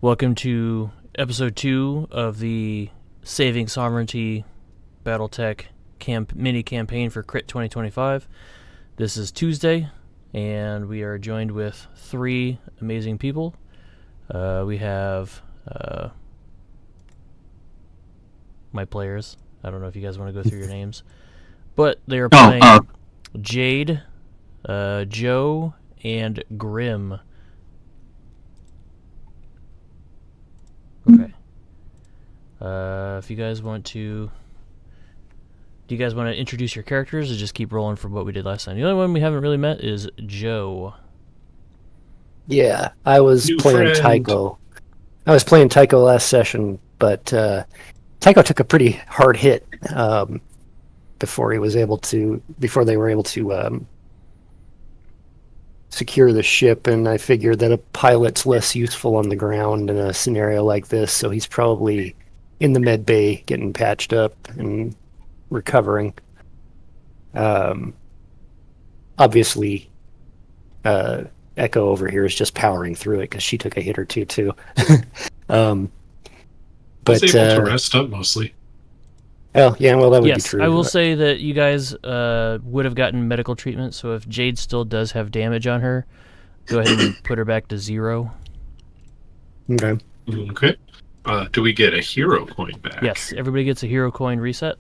Welcome to episode 2 of the Saving Sovereignty Battletech mini campaign for Crit 2025. This is Tuesday, and we are joined with 3 amazing people. We have my players. I don't know if you guys want to go through your names, but they are playing Jade, Joe, and Grim. Okay. If you guys want to... Do you guys want to introduce your characters or just keep rolling from what we did last time? The only one we haven't really met is Joe. Yeah, I was playing Tycho. I was playing Tycho last session, but Tycho took a pretty hard hit before they were able to secure the ship, and I figured that a pilot's less useful on the ground in a scenario like this, so he's probably in the med bay getting patched up and recovering. Obviously, Echo over here is just powering through it because she took a hit or two too. I was able to rest up mostly. Oh, yeah, well, that would be true. I will say that you guys would have gotten medical treatment, so if Jade still does have damage on her, go ahead and put her back to 0. Okay. Okay. Do we get a hero coin back? Yes, everybody gets a hero coin reset.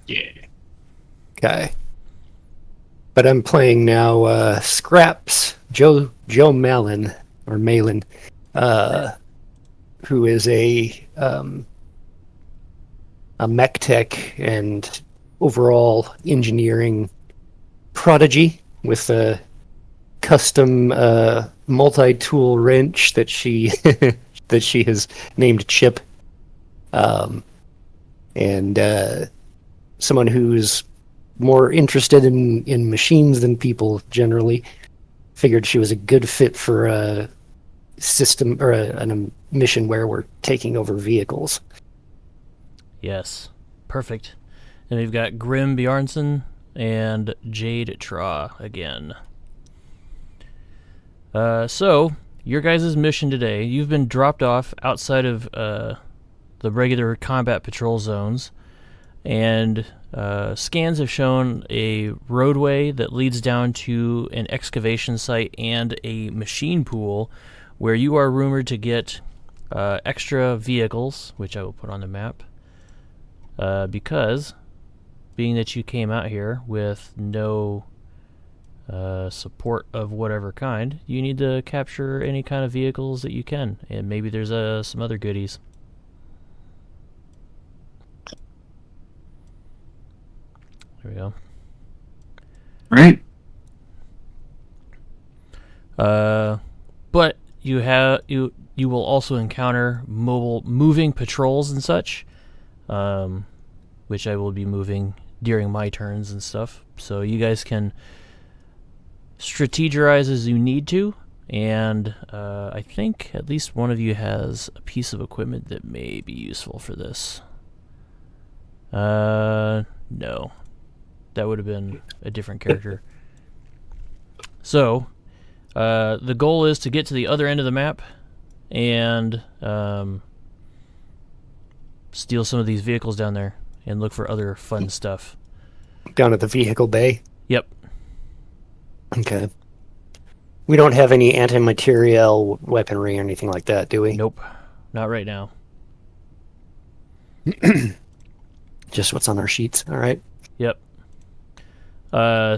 Yeah. Okay. But I'm playing now Scraps, Joe Malin, or Malin, who is a mech tech and overall engineering prodigy with a custom multi-tool wrench that she that she has named Chip, and someone who's more interested in machines than people generally. Figured she was a good fit for a system or a mission where we're taking over vehicles. Yes, perfect. And we've got Grim Bjarnson and Jade Tra again. So, your guys' mission today, you've been dropped off outside of the regular combat patrol zones, and scans have shown a roadway that leads down to an excavation site and a machine pool where you are rumored to get extra vehicles, which I will put on the map. Because, being that you came out here with no support of whatever kind, you need to capture any kind of vehicles that you can, and maybe there's some other goodies. There we go. Right. But you will also encounter moving patrols and such. Which I will be moving during my turns and stuff. So you guys can strategize as you need to, and I think at least one of you has a piece of equipment that may be useful for this. No. That would have been a different character. So, the goal is to get to the other end of the map and steal some of these vehicles down there and look for other fun stuff. Down at the vehicle bay? Yep. Okay. We don't have any anti-material weaponry or anything like that, do we? Nope. Not right now. Just what's on our sheets, alright. Yep.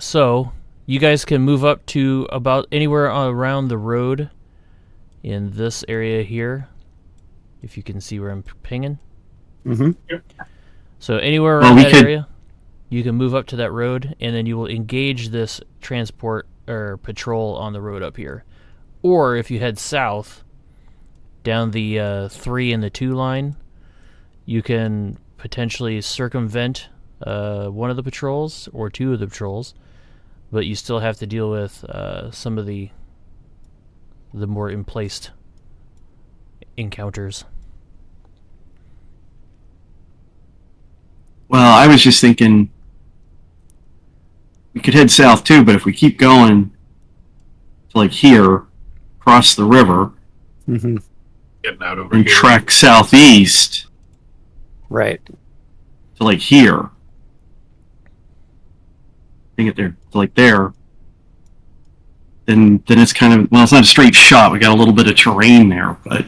So, you guys can move up to about anywhere around the road in this area here. If you can see where I'm pinging. Mm-hmm. Yep. So anywhere around that area, you can move up to that road, and then you will engage this transport or patrol on the road up here. Or if you head south, down the 3 and the 2 line, you can potentially circumvent one of the patrols or 2 of the patrols, but you still have to deal with some of the more emplaced encounters. Well, I was just thinking we could head south too, but if we keep going to like here, across the river, Getting out over and here. trek southeast Right. to like here. Bring it there to like there. Then it's kind of, well, it's not a straight shot. We got a little bit of terrain there, but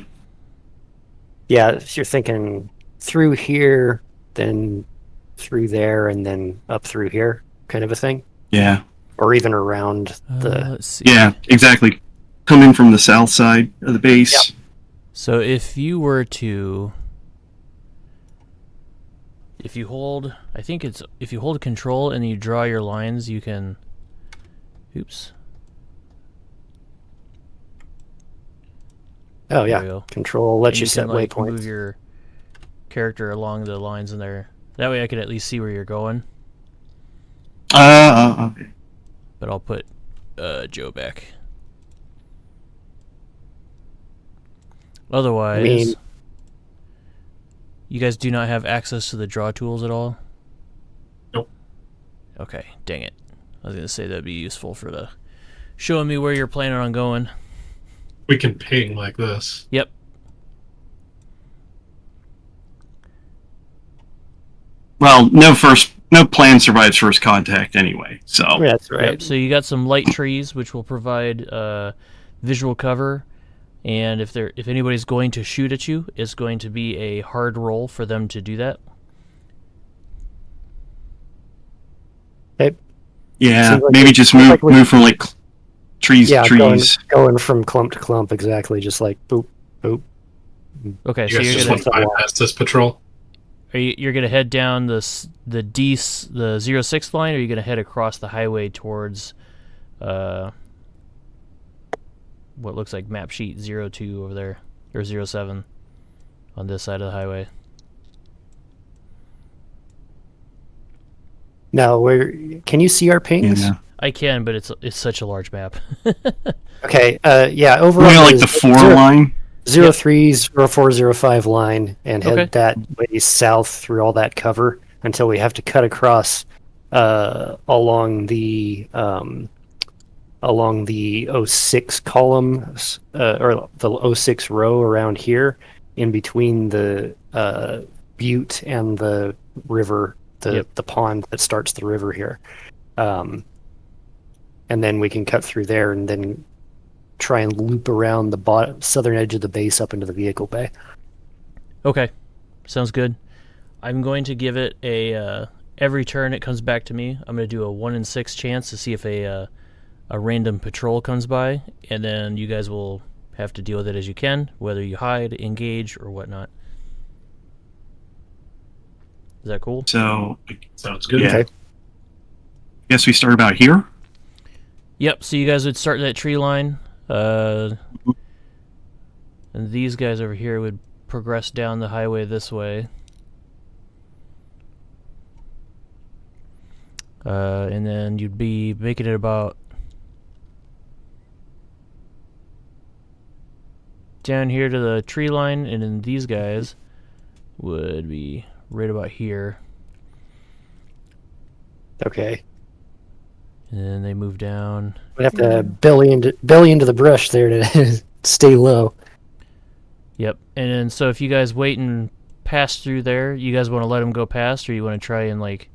Yeah, if you're thinking through here, then through there, and then up through here, kind of a thing, yeah, or even around the. Let's see. yeah, exactly. Come in from the south side of the base. Yep. So if you were to, if you hold, I think it's if you hold control and you draw your lines, you can. Oops. Oh There we yeah, go. control lets And you set can, like, waypoints. move your character along the lines in there. That way I could at least see where you're going. Okay. But I'll put Joe back. Otherwise, I mean- you guys do not have access to the draw tools at all? Nope. Okay, dang it. I was going to say that'd be useful for the showing me where you're planning on going. We can ping like this. Yep. Well, no plan survives first contact anyway. So Yeah, that's right. Yep. So you got some light trees, which will provide visual cover, and if anybody's going to shoot at you, it's going to be a hard roll for them to do that. Okay. yeah, Seems like maybe we- just seems move like we- move from like trees Yeah, to trees. going from clump to clump, exactly, just like boop, boop. Okay, You so guys you're just gonna want to bypass this patrol? you're gonna head down the 06 line, or are you gonna head across the highway towards what looks like map sheet 02 over there, or 07 on this side of the highway? Now, can you see our pings? Yeah. I can, but it's such a large map. Okay. Yeah. Over We're on like the 4 line. 03, 04, 05 line, and head Okay. that way south through all that cover until we have to cut across along the 06 columns or the 06 row around here, in between the butte and the river, the pond that starts the river here, and then we can cut through there and then try and loop around the southern edge of the base up into the vehicle bay. Okay, sounds good. I'm going to give it a every turn it comes back to me. I'm going to do a 1 in 6 chance to see if a random patrol comes by, and then you guys will have to deal with it as you can, whether you hide, engage, or whatnot. Is that cool? So Sounds good. Yeah. Okay. guess we start about here. Yep. So you guys would start that tree line, and these guys over here would progress down the highway this way. And then you'd be making it about down here to the tree line, and then these guys would be right about here. Okay. And then they move down. We have to belly into the brush there to stay low. Yep. And then so if you guys wait and pass through there, you guys want to let them go past, or you want to try and like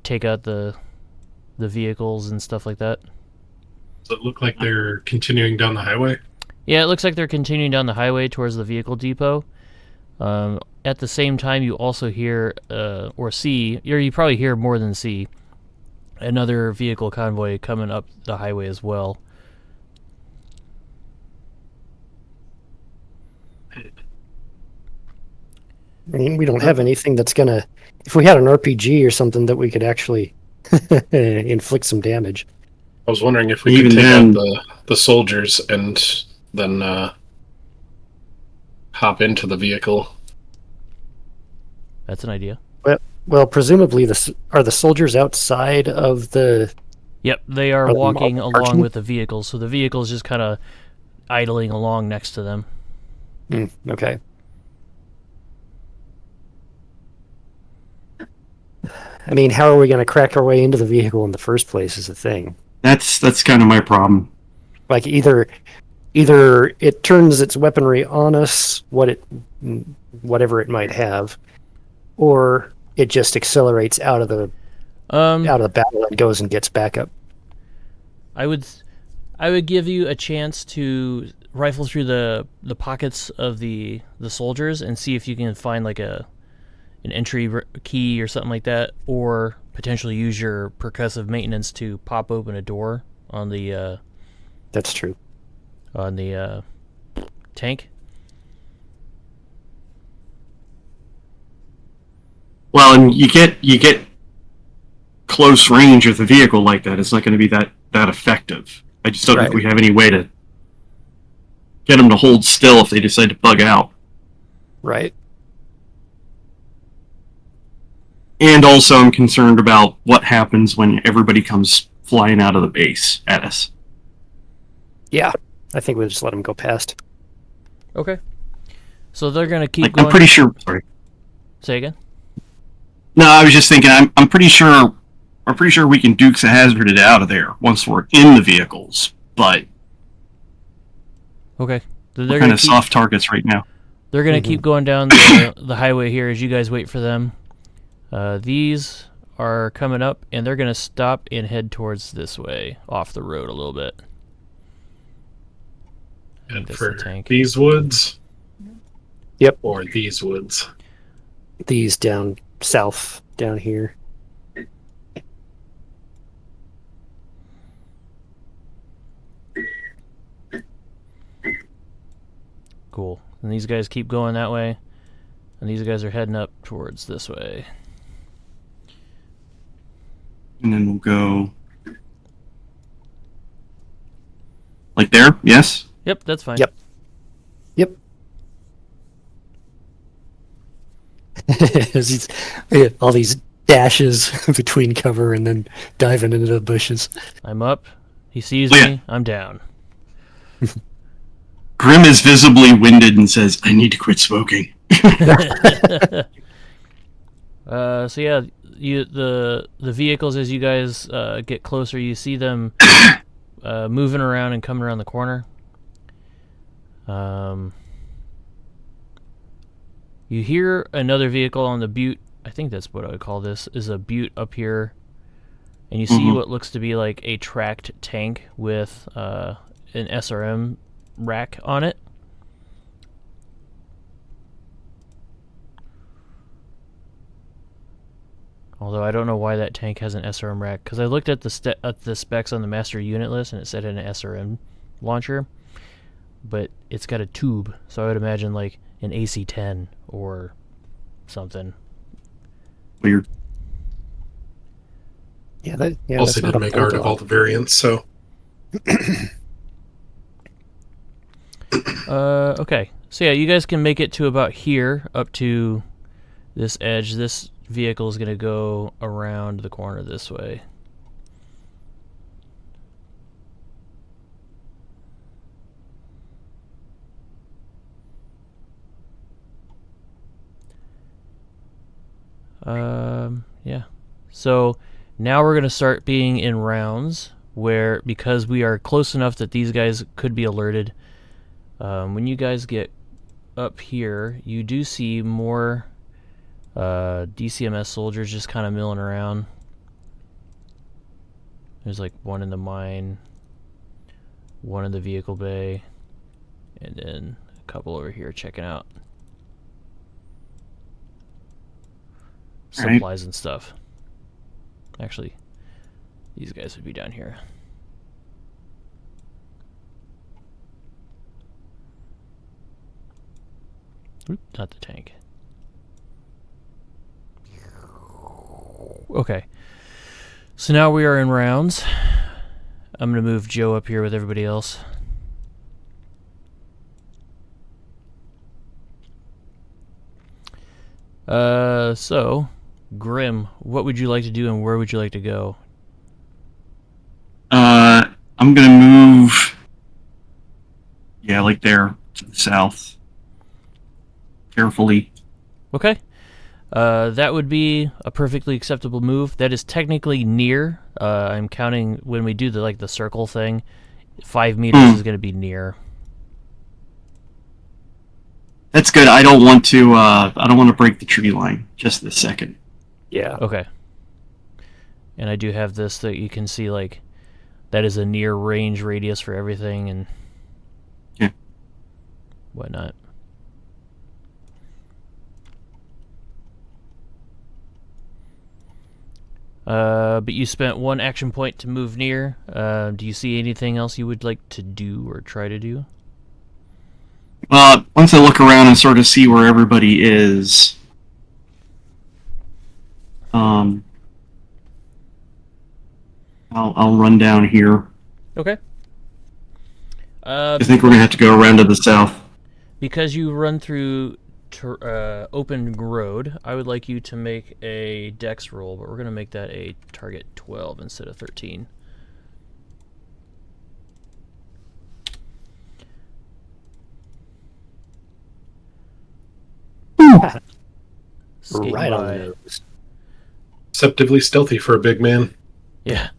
take out the vehicles and stuff like that? Does it look like they're continuing down the highway? Yeah, it looks like they're continuing down the highway towards the vehicle depot. At the same time, you also hear or see, or you probably hear more than see, another vehicle convoy coming up the highway as well. I mean, we don't have anything that's gonna. If we had an RPG or something that we could actually inflict some damage. I was wondering if we Even could take then- out the soldiers and then hop into the vehicle. That's an idea. Well, presumably, are the soldiers outside of the? Yep, they are Are they walking marching? along with the vehicles, so the vehicle's just kind of idling along next to them. Okay. I mean, how are we going to crack our way into the vehicle in the first place? Is the thing. That's kind of my problem. Like either either it turns its weaponry on us, whatever it might have, or it just accelerates out of the battle and goes and gets back up. I would give you a chance to rifle through the pockets of the soldiers and see if you can find like an entry key or something like that, or potentially use your percussive maintenance to pop open a door on the That's true. On the tank. Well, and you get close range with a vehicle like that. It's not going to be that effective. I just don't think we have any way to get them to hold still if they decide to bug out. Right. And also, I'm concerned about what happens when everybody comes flying out of the base at us. Yeah, I think we'll just let them go past. Okay. So they're going to keep going. I'm pretty sure... Sorry. Say again? No, I was just thinking, I'm pretty sure we can Dukes of Hazzard it out of there once we're in the vehicles, but... Okay. They're kind of soft targets right now. They're going to keep going down the highway here as you guys wait for them. These are coming up, and they're going to stop and head towards this way, off the road a little bit. And for these woods? Yep. Or these woods? These down south, down here. Cool. And these guys keep going that way, and these guys are heading up towards this way. And then we'll go... Like there? Yes? Yep, that's fine. Yep. All these dashes between cover and then diving into the bushes. I'm up. He sees me. I'm down. Grim is visibly winded and says, I need to quit smoking. So yeah, the vehicles, as you guys get closer, you see them moving around and coming around the corner. You hear another vehicle on the butte. I think that's what I would call this, is a butte up here. And you see what looks to be like a tracked tank with an SRM rack on it. Although I don't know why that tank has an SRM rack, because I looked at the specs on the master unit list and it said an SRM launcher, but it's got a tube, so I would imagine like an AC-10 or something. Weird. Also didn't make art of all the variants, so... Okay. So yeah, you guys can make it to about here, up to this edge. This vehicle is going to go around the corner this way. Yeah. So now we're going to start being in rounds where, because we are close enough that these guys could be alerted, when you guys get up here, you do see more DCMS soldiers just kind of milling around. There's like one in the mine, one in the vehicle bay, and then a couple over here checking out supplies and stuff. Actually, these guys would be down here. Oop, not the tank. Okay. So now we are in rounds. I'm going to move Joe up here with everybody else. So, Grim, what would you like to do and where would you like to go? I'm going to move... Yeah, like there, to the south. Carefully. Okay. That would be a perfectly acceptable move. That is technically near. I'm counting when we do the circle thing. 5 meters is going to be near. That's good. I don't want to break the tree line just this second. Yeah. Okay. And I do have this that you can see, like, that is a near range radius for everything and whatnot. But you spent 1 action point to move near. Do you see anything else you would like to do or try to do? Once I look around and sort of see where everybody is, I'll run down here. Okay. I think we're gonna have to go around to the south. Because you run through open road, I would like you to make a dex roll, but we're going to make that a target 12 instead of 13. Right on the nose. Deceptively stealthy for a big man. Yeah.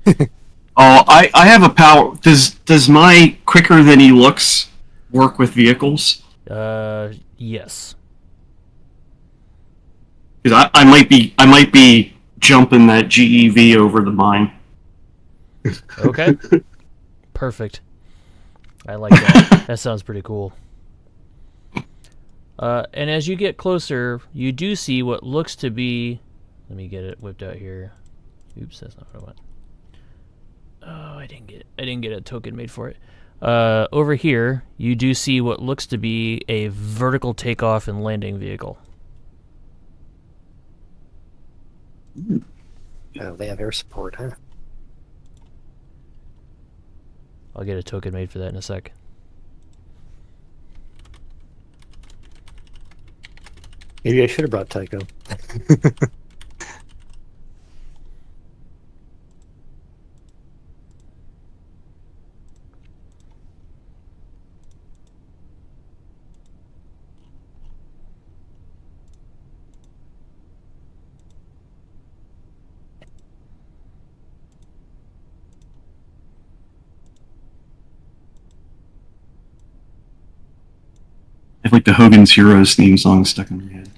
Oh, I have a power. Does my quicker than he looks work with vehicles? Yes. Because I might be jumping that GEV over the mine. Okay. Perfect. I like that. That sounds pretty cool. And as you get closer, you do see what looks to be... Let me get it whipped out here. Oops, that's not what I want. Oh, I didn't get a token made for it. Over here, you do see what looks to be a vertical takeoff and landing vehicle. Oh, they have air support, huh? I'll get a token made for that in a sec. Maybe I should have brought Tycho. I have like the Hogan's Heroes theme song stuck in my head.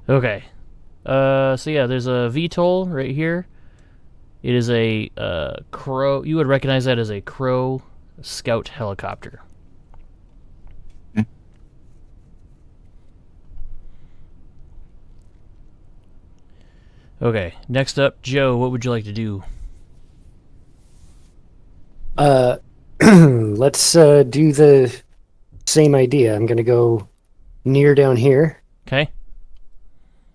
Okay. So yeah, there's a VTOL right here. It is a Crow. You would recognize that as a Crow Scout helicopter. Okay. Okay. Next up, Joe. What would you like to do? Let's do the same idea. I'm gonna go near down here Okay.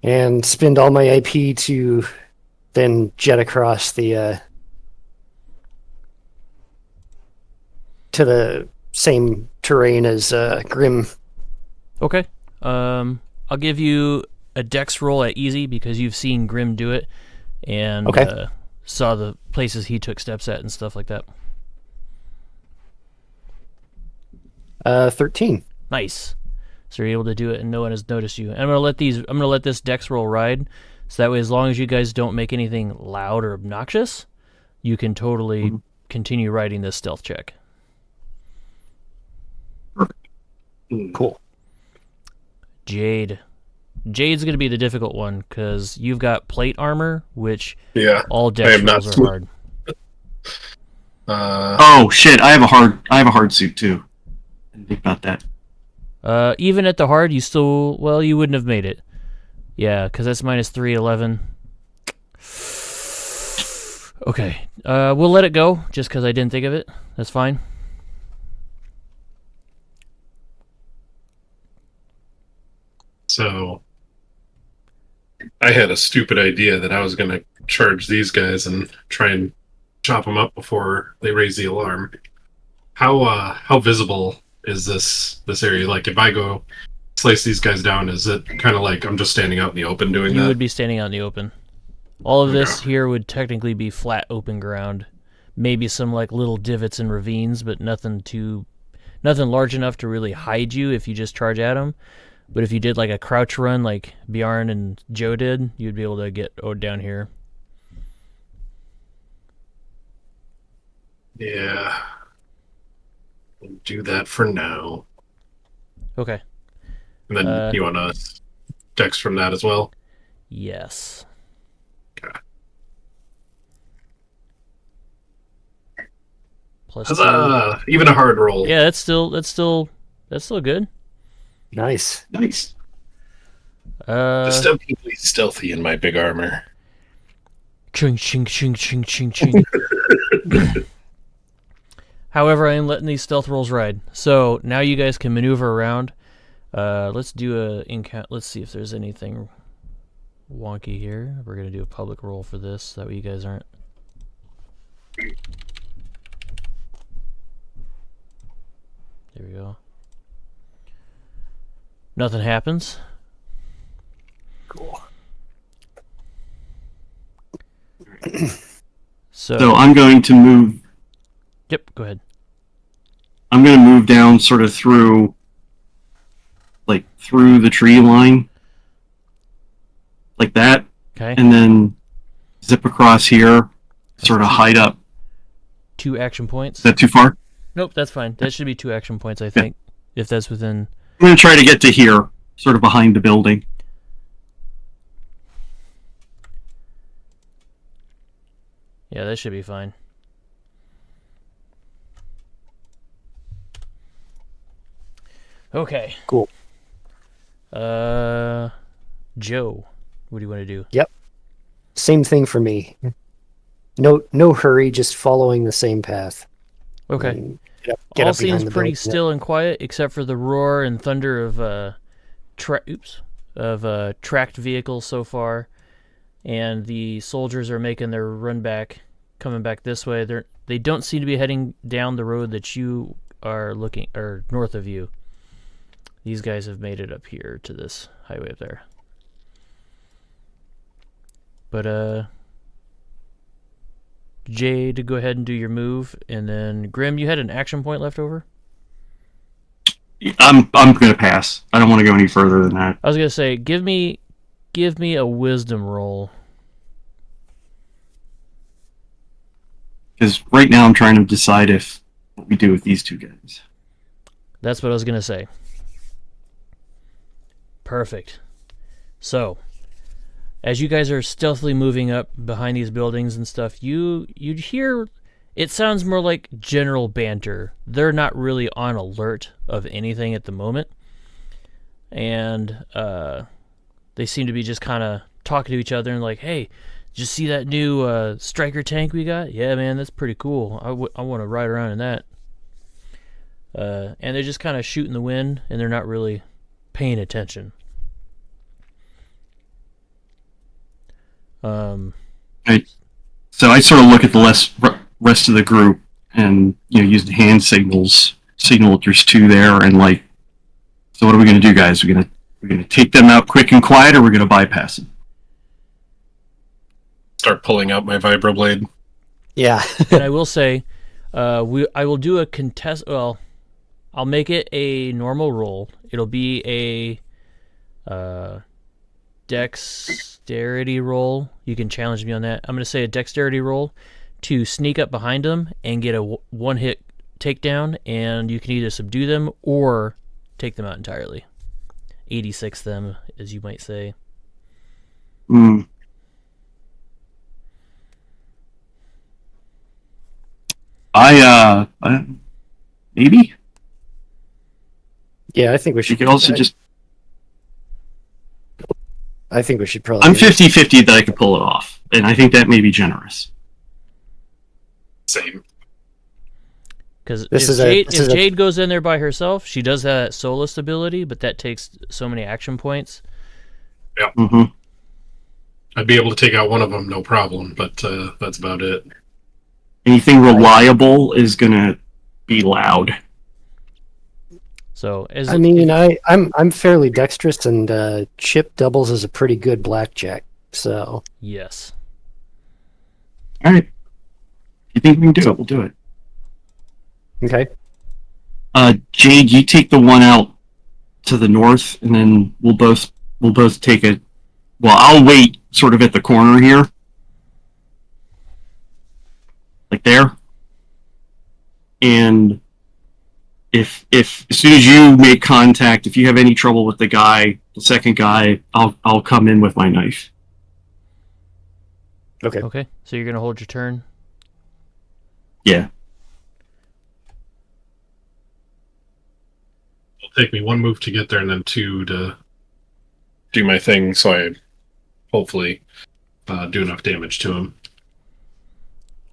and spend all my IP to then jet across the to the same terrain as Grim. Okay. I'll give you a dex roll at easy because you've seen Grim do it and Okay. saw the places he took steps at and stuff like that. 13. Nice. So you're able to do it and no one has noticed you. And I'm gonna let this dex roll ride. So that way, as long as you guys don't make anything loud or obnoxious, you can totally continue riding this stealth check. Cool. Jade. Jade's going to be the difficult one because you've got plate armor, which all I dex am not rolls are smooth. hard. Oh shit! I have a hard suit too. I didn't think about that. Even at the hard, you wouldn't have made it. Yeah, because that's minus 311. Okay, we'll let it go just because I didn't think of it. That's fine. So I had a stupid idea that I was going to charge these guys and try and chop them up before they raise the alarm. How visible is this area? Like, if I go slice these guys down, is it kind of like I'm just standing out in the open doing that? You would be standing out in the open. All of this here would technically be flat open ground. Maybe some like little divots and ravines, but nothing large enough to really hide you if you just charge at them. But if you did like a crouch run like Bjarn and Joe did, you'd be able to get down here. Yeah. We'll do that for now. Okay. And then you want to dex from that as well? Yes. Okay. Plus Huzzah! Even a hard roll. Yeah, that's still good. Nice. Nice. Just so deeply stealthy in my big armor. Ching ching ching ching ching ching. However, I am letting these stealth rolls ride. So now you guys can maneuver around. Let's do let's see if there's anything wonky here. We're gonna do a public roll for this, so that way you guys aren't. There we go. Nothing happens. Cool. So I'm going to move. Yep, go ahead. I'm going to move down sort of through the tree line. Like that. Okay. And then zip across here, sort of hide up. 2 action points. Is that too far? Nope, that's fine. That should be 2 action points, I think. If that's within... I'm going to try to get to here, sort of behind the building. Yeah, that should be fine. Okay. Cool. Joe, what do you want to do? Yep. Same thing for me. No hurry, just following the same path. Okay. And get All up behind seems the pretty building. still and quiet, except for the roar and thunder of tracked vehicles so far, and the soldiers are making their run back, coming back this way. They don't seem to be heading down the road that you are looking, or north of you. These guys have made it up here to this highway up there. But Jade, go ahead and do your move, and then Grim, you had an action point left over? I'm going to pass. I don't want to go any further than that. I was gonna say, give me a wisdom roll. Because right now I'm trying to decide what we do with these two guys. That's what I was gonna say. Perfect. So, as you guys are stealthily moving up behind these buildings and stuff, you'd hear, it sounds more like general banter. They're not really on alert of anything at the moment. And they seem to be just kind of talking to each other and like, hey, did you see that new striker tank we got? Yeah, man, that's pretty cool. I want to ride around in that. And they're just kind of shooting the wind, and they're not really paying attention. So I sort of look at the rest of the group and use the hand signal there's two there, and like, so what are we going to do, guys? We're gonna take them out quick and quiet, or we're going to bypass them? Start pulling out my vibroblade. Yeah. And I will say, I will do a contest. Well, I'll make it a normal roll. It'll be a dexterity roll. You can challenge me on that. I'm going to say a dexterity roll to sneak up behind them and get a one-hit takedown, and you can either subdue them or take them out entirely. 86 them, as you might say. I maybe. Yeah, I think we should. You could also just. I think we should probably. I'm 50-50 that I could pull it off, and I think that may be generous. Same. Because if Jade goes in there by herself, she does have that soloist ability, but that takes so many action points. Yeah. Mm-hmm. I'd be able to take out one of them, no problem, but that's about it. Anything reliable is going to be loud. So, I'm fairly dexterous, and Chip doubles as a pretty good blackjack. So yes. All right. If you think we can do it, we'll do it. Okay. Jade, you take the one out to the north, and then we'll both take it. Well, I'll wait sort of at the corner here, like there, and if as soon as you make contact, if you have any trouble with the second guy, I'll come in with my knife. Okay. Okay, so you're gonna hold your turn. Yeah. It'll take me 1 move to get there, and then 2 to do my thing. So I hopefully do enough damage to him.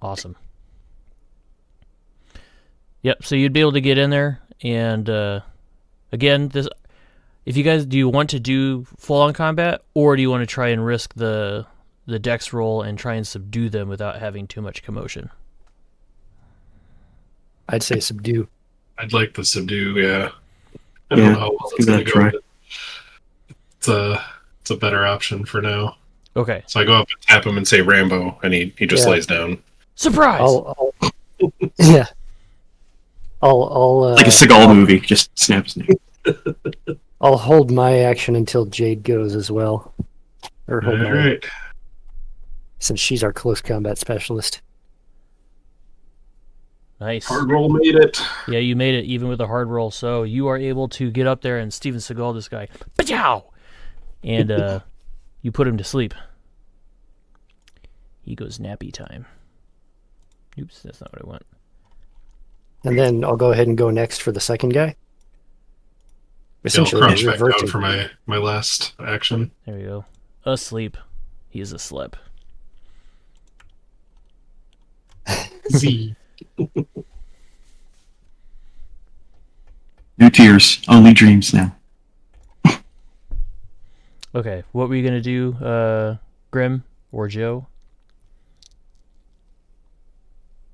Awesome. Yep. So you'd be able to get in there, and again, this. If you guys, do you want to do full-on combat, or do you want to try and risk the dex roll and try and subdue them without having too much commotion? I'd say subdue. I'd like the subdue. Yeah. I don't know how well it's going to go. It's a better option for now. Okay. So I go up and tap him and say Rambo, and he just lays down. Surprise! Yeah. I'll like a Seagal movie, just snap his neck. I'll hold my action until Jade goes as well. Or hold All right. Since she's our close combat specialist. Nice. Hard roll made it. Yeah, you made it even with a hard roll. So you are able to get up there and Steven Seagal this guy. Pachow! And you put him to sleep. He goes nappy time. Oops, that's not what I want. And then I'll go ahead and go next for the second guy. Essentially, I'll crouch back down for my last action. There we go. Asleep. He is asleep. Z. No tears, only dreams now. Okay, what were you going to do, Grim or Joe?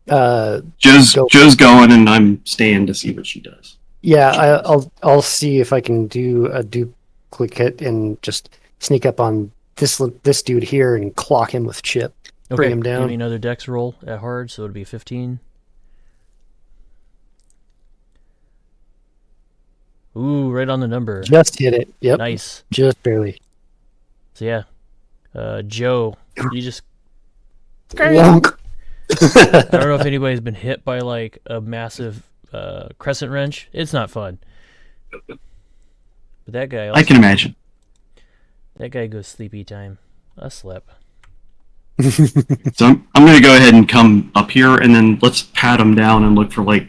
Joe's going, and I'm staying to see what she does. Yeah, I'll see if I can do a duplicate and just sneak up on this dude here and clock him with Chip. Okay, bring him down. Give me another dex roll at hard, so it'd be 15. Ooh, right on the number. Just hit it. Yep. Nice. Just barely. So yeah, Joe, you just. Wonk. I don't know if anybody's been hit by like a massive crescent wrench. It's not fun. But that guy. Also, I can imagine. That guy goes sleepy time. I slept. So I'm going to go ahead and come up here, and then let's pat him down and look for like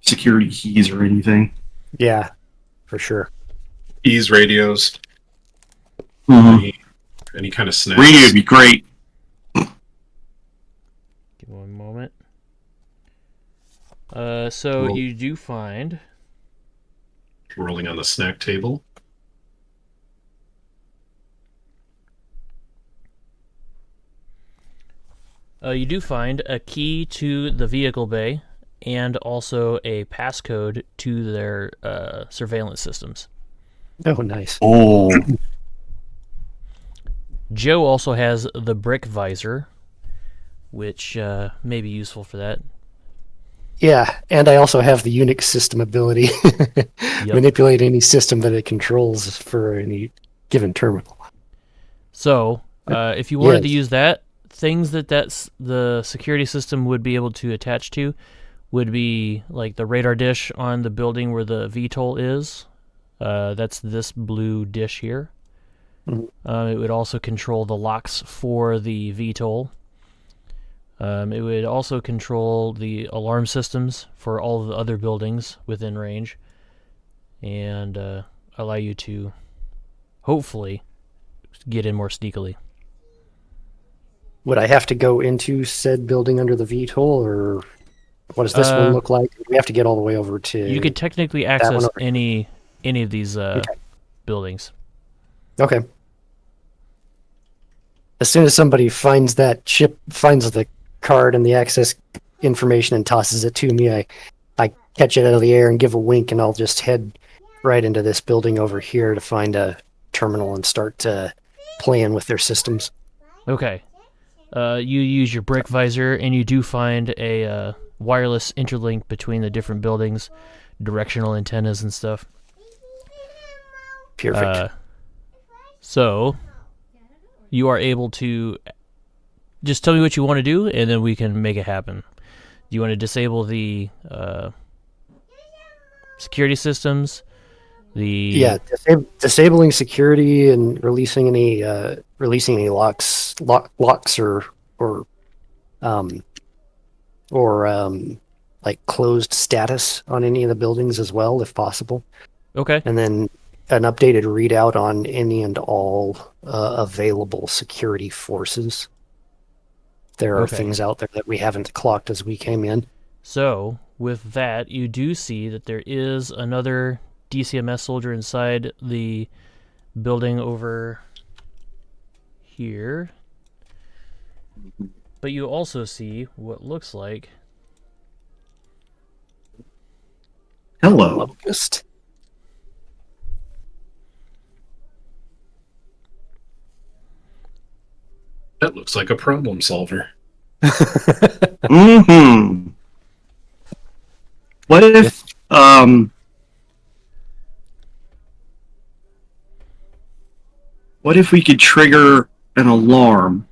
security keys or anything. Yeah, for sure. Keys, radios, Mm-hmm. any kind of snacks. Radio would be great. Give me one moment. So Roll. you do find. Rolling on the snack table. You do find a key to the vehicle bay and also a passcode to their surveillance systems. Oh, nice. Oh, Joe also has the brick visor, which may be useful for that. Yeah, and I also have the Unix system ability. Manipulate any system that it controls for any given terminal. So, if you wanted to use that, things that's the security system would be able to attach to would be like the radar dish on the building where the VTOL is. That's this blue dish here. Mm-hmm. It would also control the locks for the VTOL. It would also control the alarm systems for all of the other buildings within range, and allow you to hopefully get in more sneakily. Would I have to go into said building under the VTOL, or what does this one look like? We have to get all the way over to... You could technically access any of these buildings. Okay. As soon as somebody finds that chip, finds the card and the access information and tosses it to me, I catch it out of the air and give a wink, and I'll just head right into this building over here to find a terminal and start playing with their systems. Okay. You use your brick visor, and you do find a wireless interlink between the different buildings, directional antennas and stuff. Perfect. So, you are able to just tell me what you want to do, and then we can make it happen. Do you want to disable the security systems. Disabling security and releasing any locks or like closed status on any of the buildings as well, if possible. Okay. And then an updated readout on any and all available security forces. There are things out there that we haven't clocked as we came in. So, with that, you do see that there is another DCMS soldier inside the building over here. But you also see what looks like... Hello. Locust. That looks like a problem solver. Mm-hmm. What if we could trigger an alarm,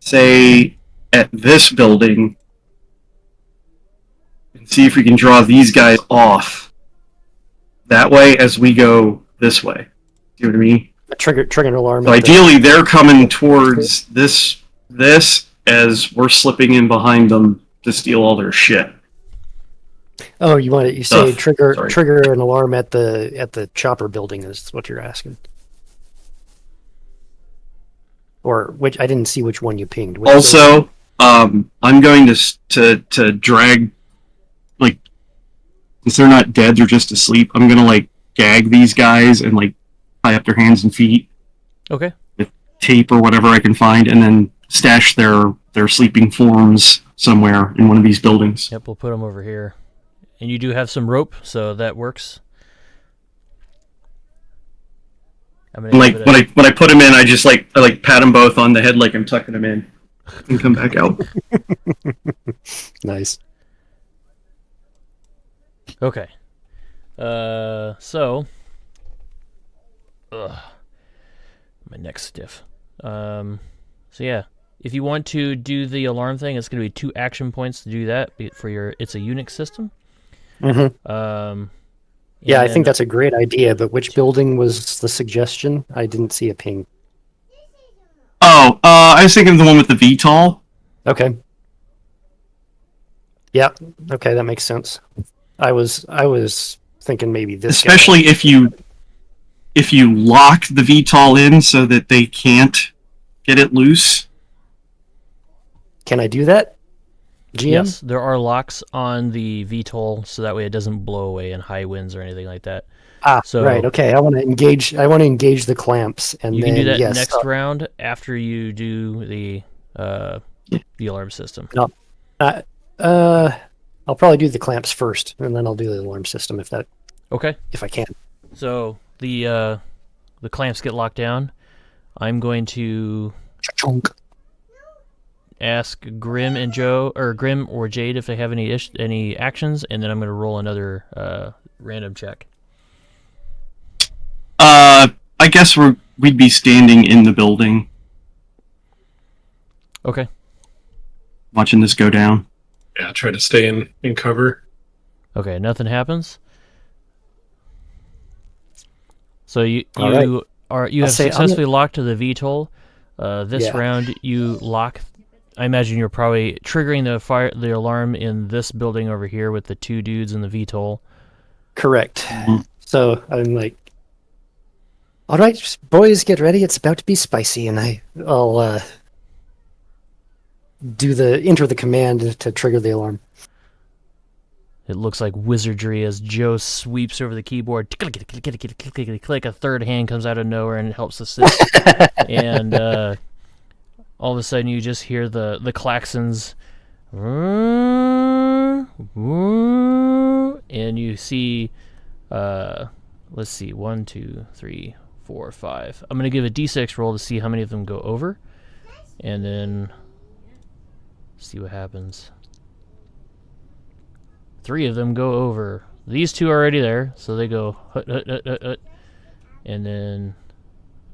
say at this building, and see if we can draw these guys off that way as we go this way? See what I mean? Trigger an alarm. So ideally, they're coming towards this as we're slipping in behind them to steal all their shit. Oh, you say trigger an alarm at the chopper building is what you're asking. Or which I didn't see which one you pinged. Also, I'm going to drag, like, since they're not dead, they're just asleep. I'm gonna like gag these guys and like tie up their hands and feet. Okay. With tape or whatever I can find, and then stash their sleeping forms somewhere in one of these buildings. Yep, we'll put them over here. And you do have some rope, so that works. Like when I put them in, I just like pat them both on the head like I'm tucking them in, and come back out. Nice. Okay. So. Ugh. My neck's stiff. So yeah, if you want to do the alarm thing, it's going to be 2 action points to do that for your. It's a Unix system. Mm-hmm. Yeah, I think that's a great idea. But which building was the suggestion? I didn't see a ping. Oh, I was thinking of the one with the VTOL. Okay. Yeah. Okay, that makes sense. I was thinking maybe this. Especially if you lock the VTOL in so that they can't get it loose. Can I do that? GM? Yes, there are locks on the VTOL, so that way it doesn't blow away in high winds or anything like that. So, right. Okay. I want to engage the clamps, and you then can do that next round after you do the alarm system. No, I'll probably do the clamps first, and then I'll do the alarm system if I can. So the clamps get locked down. I'm going to ask Grim and Joe, or Grim or Jade, if they have any actions, and then I'm going to roll another random check. I guess we'd be standing in the building. Okay. Watching this go down. Yeah, try to stay in cover. Okay, nothing happens. So you have successfully locked to the VTOL. This round you lock. I imagine you're probably triggering the alarm in this building over here with the 2 dudes in the VTOL. Correct. Mm-hmm. So I'm like, all right, boys, get ready. It's about to be spicy, and I'll enter the command to trigger the alarm. It looks like wizardry as Joe sweeps over the keyboard. Click. A third hand comes out of nowhere and helps assist. And all of a sudden, you just hear the klaxons. And you see, let's see, 1, 2, 3, 4, 5. I'm going to give a d6 roll to see how many of them go over. And then see what happens. 3 of them go over. These 2 are already there, so they go hut, hut, hut, hut, hut. And then,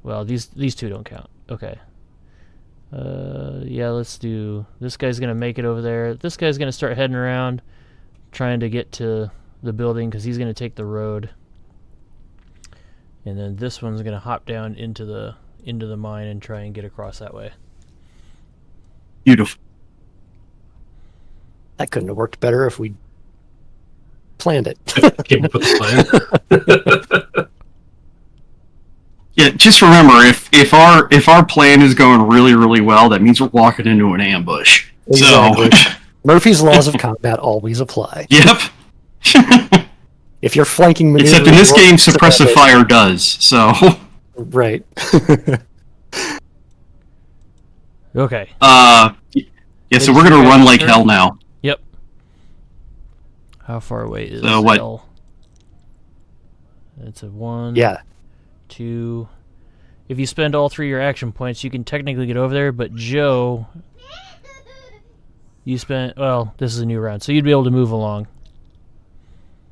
well, these 2 don't count. Okay. Yeah, let's do. This guy's gonna make it over there. This guy's gonna start heading around. trying to get to the building because he's going to take the road. And then this one's going to hop down into the mine and try and get across that way. Beautiful. That couldn't have worked better if we planned it. Came up with the plan. Yeah, just remember, if our plan is going really, really well, that means we're walking into an ambush. Exactly. So Murphy's laws of combat always apply. Yep. If you're flanking maneuver, Except in this game, suppressive fire does. So. Right. Okay. Yeah. So we're gonna run like hell now. Yep. How far away is what? hell? It's a 1. Yeah. 2. If you spend all 3 of your action points, you can technically get over there. But Joe, you spent. Well, this is a new round, so you'd be able to move along.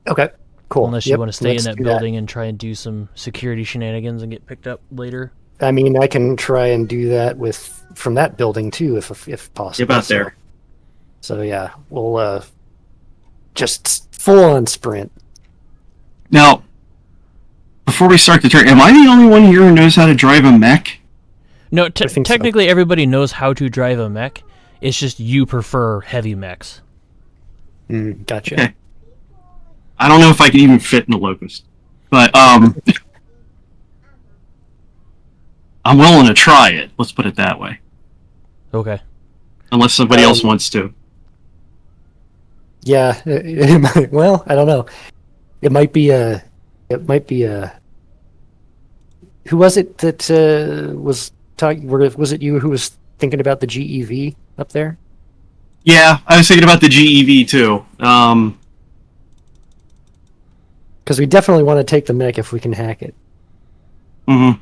Okay. Cool. Unless you want to stay in let's that do building and try and do some security shenanigans and get picked up later. I mean, I can try and do that from that building too, if possible. Get about there. So yeah, we'll just full on sprint. Now, before we start the turn, am I the only one here who knows how to drive a mech? No, I think so. technically everybody knows how to drive a mech. It's just you prefer heavy mechs. Gotcha. Okay. I don't know if I can even fit in a Locust, but I'm willing to try it. Let's put it that way. Okay. Unless somebody else wants to. Yeah. Well, I don't know. It might be a. Who was it that was talking? Was it you who was thinking about the GEV up there? Yeah, I was thinking about the GEV too. Because we definitely want to take the mech if we can hack it. Mm-hmm.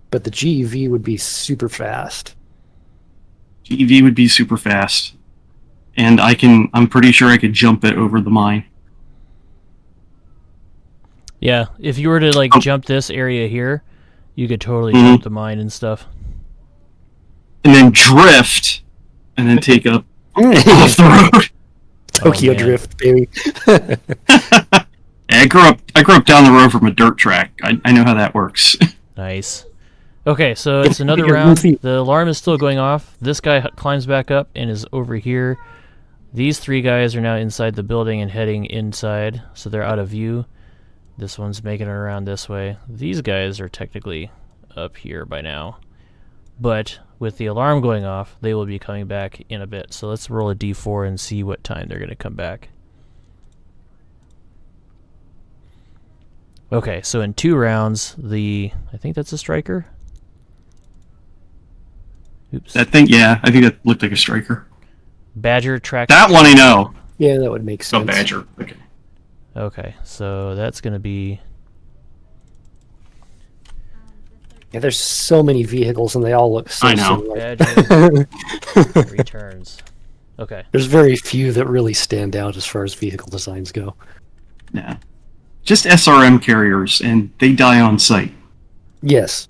But the GEV would be super fast. GEV would be super fast, and I'm pretty sure I could jump it over the mine. Yeah, if you were to jump this area here, you could totally Mm-hmm. jump the mine and stuff. And then drift, and then take up off the road. Tokyo man. Drift, baby. I grew up down the road from a dirt track. I know how that works. Nice. Okay, so it's another Yeah, round. Luffy. The alarm is still going off. This guy climbs back up and is over here. These 3 guys are now inside the building and heading inside, so they're out of view. This one's making it around this way. These guys are technically up here by now. But with the alarm going off, they will be coming back in a bit. So let's roll a d4 and see what time they're going to come back. Okay, so in 2 rounds, I think that's a striker. Oops. That thing, yeah, I think that looked like a striker. Badger track. That one I know. Yeah, that would make sense. Oh, Badger. Okay. Okay, so that's going to be... Yeah, there's so many vehicles and they all look so I know. similar. Badger returns. Okay. There's very few that really stand out as far as vehicle designs go. Yeah. Just SRM carriers, and they die on sight. Yes,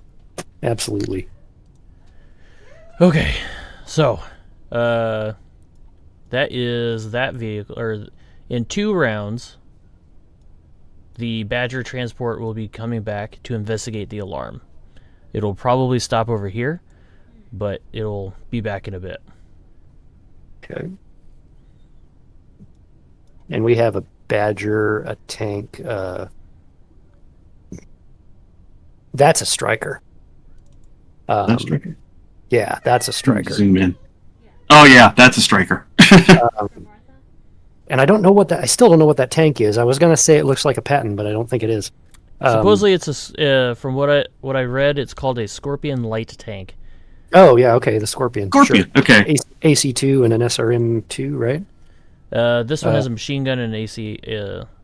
absolutely. Okay, so that is that vehicle. Or in 2 rounds, the Badger transport will be coming back to investigate the alarm. It'll probably stop over here, but it'll be back in a bit. Okay. And we have a Badger, a tank. That's a striker. That's a striker. Yeah, that's a striker. Zoom in. Oh yeah, that's a striker. And I don't know what that. I still don't know what that tank is. I was gonna say it looks like a Patton, but I don't think it is. Supposedly, it's a from what I read, it's called a Scorpion light tank. Oh yeah, okay, the Scorpion. Scorpion. Sure. Okay. AC2 and an SRM2, right? This one has a machine gun and an AC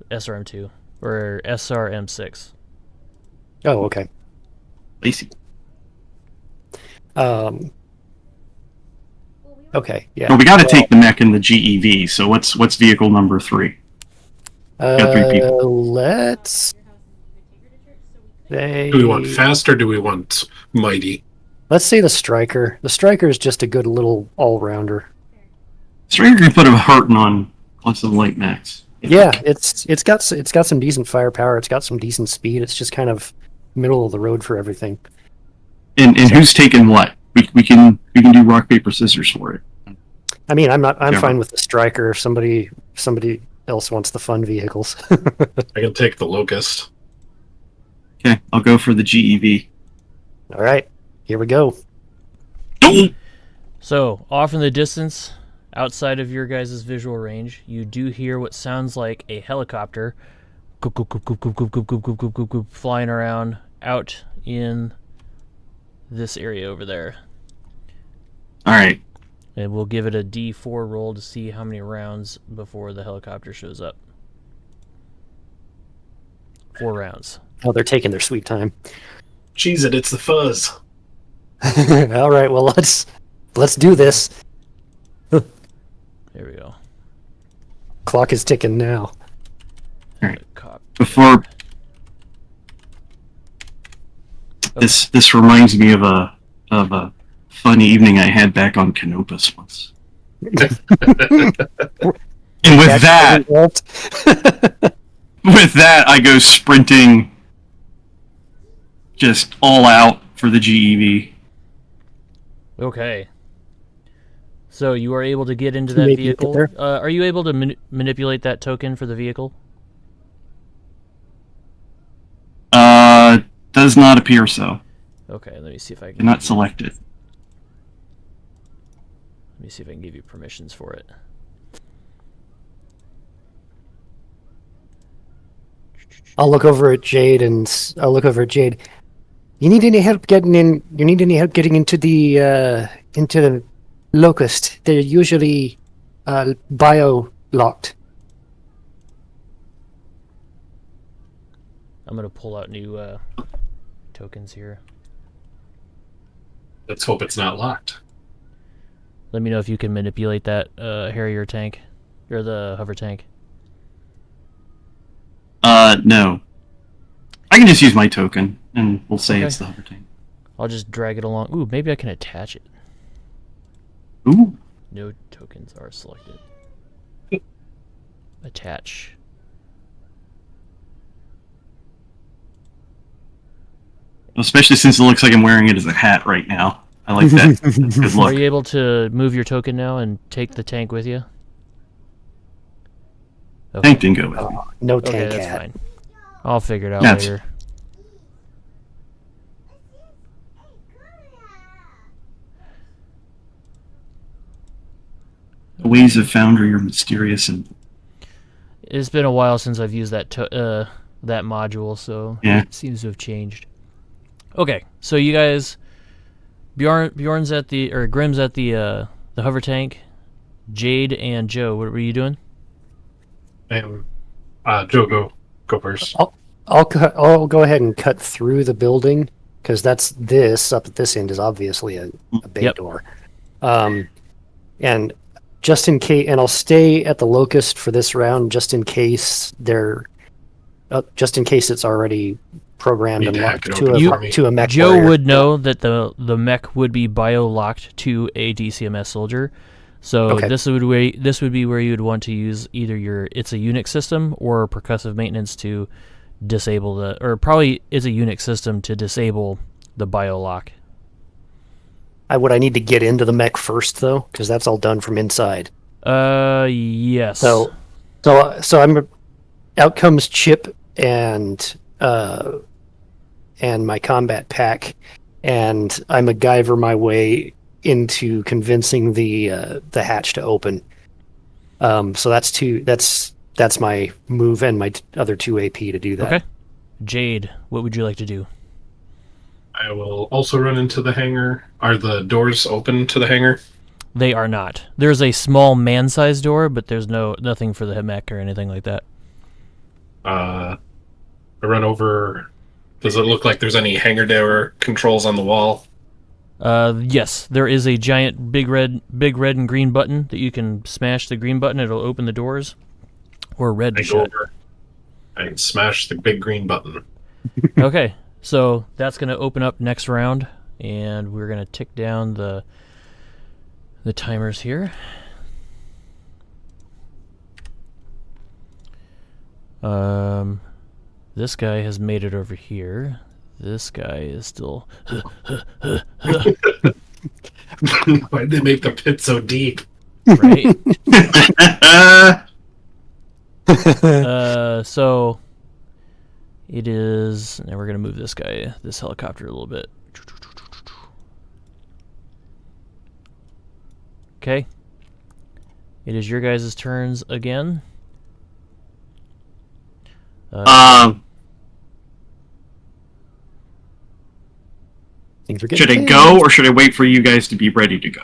SRM2 or SRM6. Oh, okay. Lacey. Okay, yeah. Well, we got to take the mech and the GEV. So what's vehicle number 3? Got 3 people. Let's say. Do we want fast or do we want mighty? Let's say the striker. The striker is just a good little all-rounder. Striker can put a hurting on some light mechs. Yeah, it's got some decent firepower. It's got some decent speed. It's just kind of middle of the road for everything. And who's taking what? We can do rock paper scissors for it. I mean, I'm fine with the Striker. If somebody else wants the fun vehicles. I can take the Locust. Okay, I'll go for the GEV. All right, here we go. So, off in the distance, outside of your guys' visual range, you do hear what sounds like a helicopter flying around out in this area over there. All right. And we'll give it a D4 roll to see how many rounds before the helicopter shows up. 4 rounds. Oh, they're taking their sweet time. Cheese it, it's the fuzz. All right, well let's do this. There we go. Clock is ticking now. All right. Before this reminds me of a fun evening I had back on Canopus once. And with that, I go sprinting just all out for the GEV. Okay. So you are able to get into that vehicle. Are you able to manipulate that token for the vehicle? Does not appear so. Okay, let me see if I can. Cannot select it. Let me see if I can give you permissions for it. I'll look over at Jade. You need any help getting in? You need any help getting into the Locust? They're usually bio locked. I'm gonna pull out new tokens here. Let's hope it's not locked. Let me know if you can manipulate that Harrier tank or the hover tank. No. I can just use my token, and we'll say it's the hover tank. I'll just drag it along. Ooh, maybe I can attach it. Ooh. No tokens are selected. Attach. Especially since it looks like I'm wearing it as a hat right now. I like that. Good look. Are you able to move your token now and take the tank with you? Okay. Tank didn't go with me. No Okay, tank that's hat. fine. I'll figure it out That's- later. The ways of Foundry are mysterious and It's been a while since I've used that that module, so Yeah. it seems to have changed. Okay, so you guys, Bjorn's at Grim's at the hover tank. Jade and Joe, what were you doing? And Joe, go first. I'll go ahead and cut through the building because this up at this end is obviously a bay Yep. door. And just in case, and I'll stay at the Locust for this round just in case it's already programmed Need and to hack locked it to open for a me. to a mech Joe warrior. would know that the mech would be bio-locked to a DCMS soldier. So Okay. this would be where you would want to use either it's a Unix system or percussive maintenance to disable or probably it's a Unix system to disable the bio-lock. Would I need to get into the mech first though? Because that's all done from inside. Yes. So I'm out comes Chip and my combat pack, and I MacGyver my way into convincing the hatch to open. So that's my move and my other 2 AP to do that. Okay. Jade, what would you like to do? I will also run into the hangar. Are the doors open to the hangar? They are not. There's a small man-sized door, but there's nothing for the mech or anything like that. I run over. Does it look like there's any hangar door controls on the wall? Yes, there is a giant big red and green button that you can smash the green button. It'll open the doors, or red to I go shut. over. I smash the big green button. Okay, so that's going to open up next round, and we're going to tick down the timers here. This guy has made it over here. This guy is still... Why'd they make the pit so deep? Right? So... It is... And we're going to move this guy, this helicopter a little bit. Okay. It is your guys' turns again. Should I go, or should I wait for you guys to be ready to go?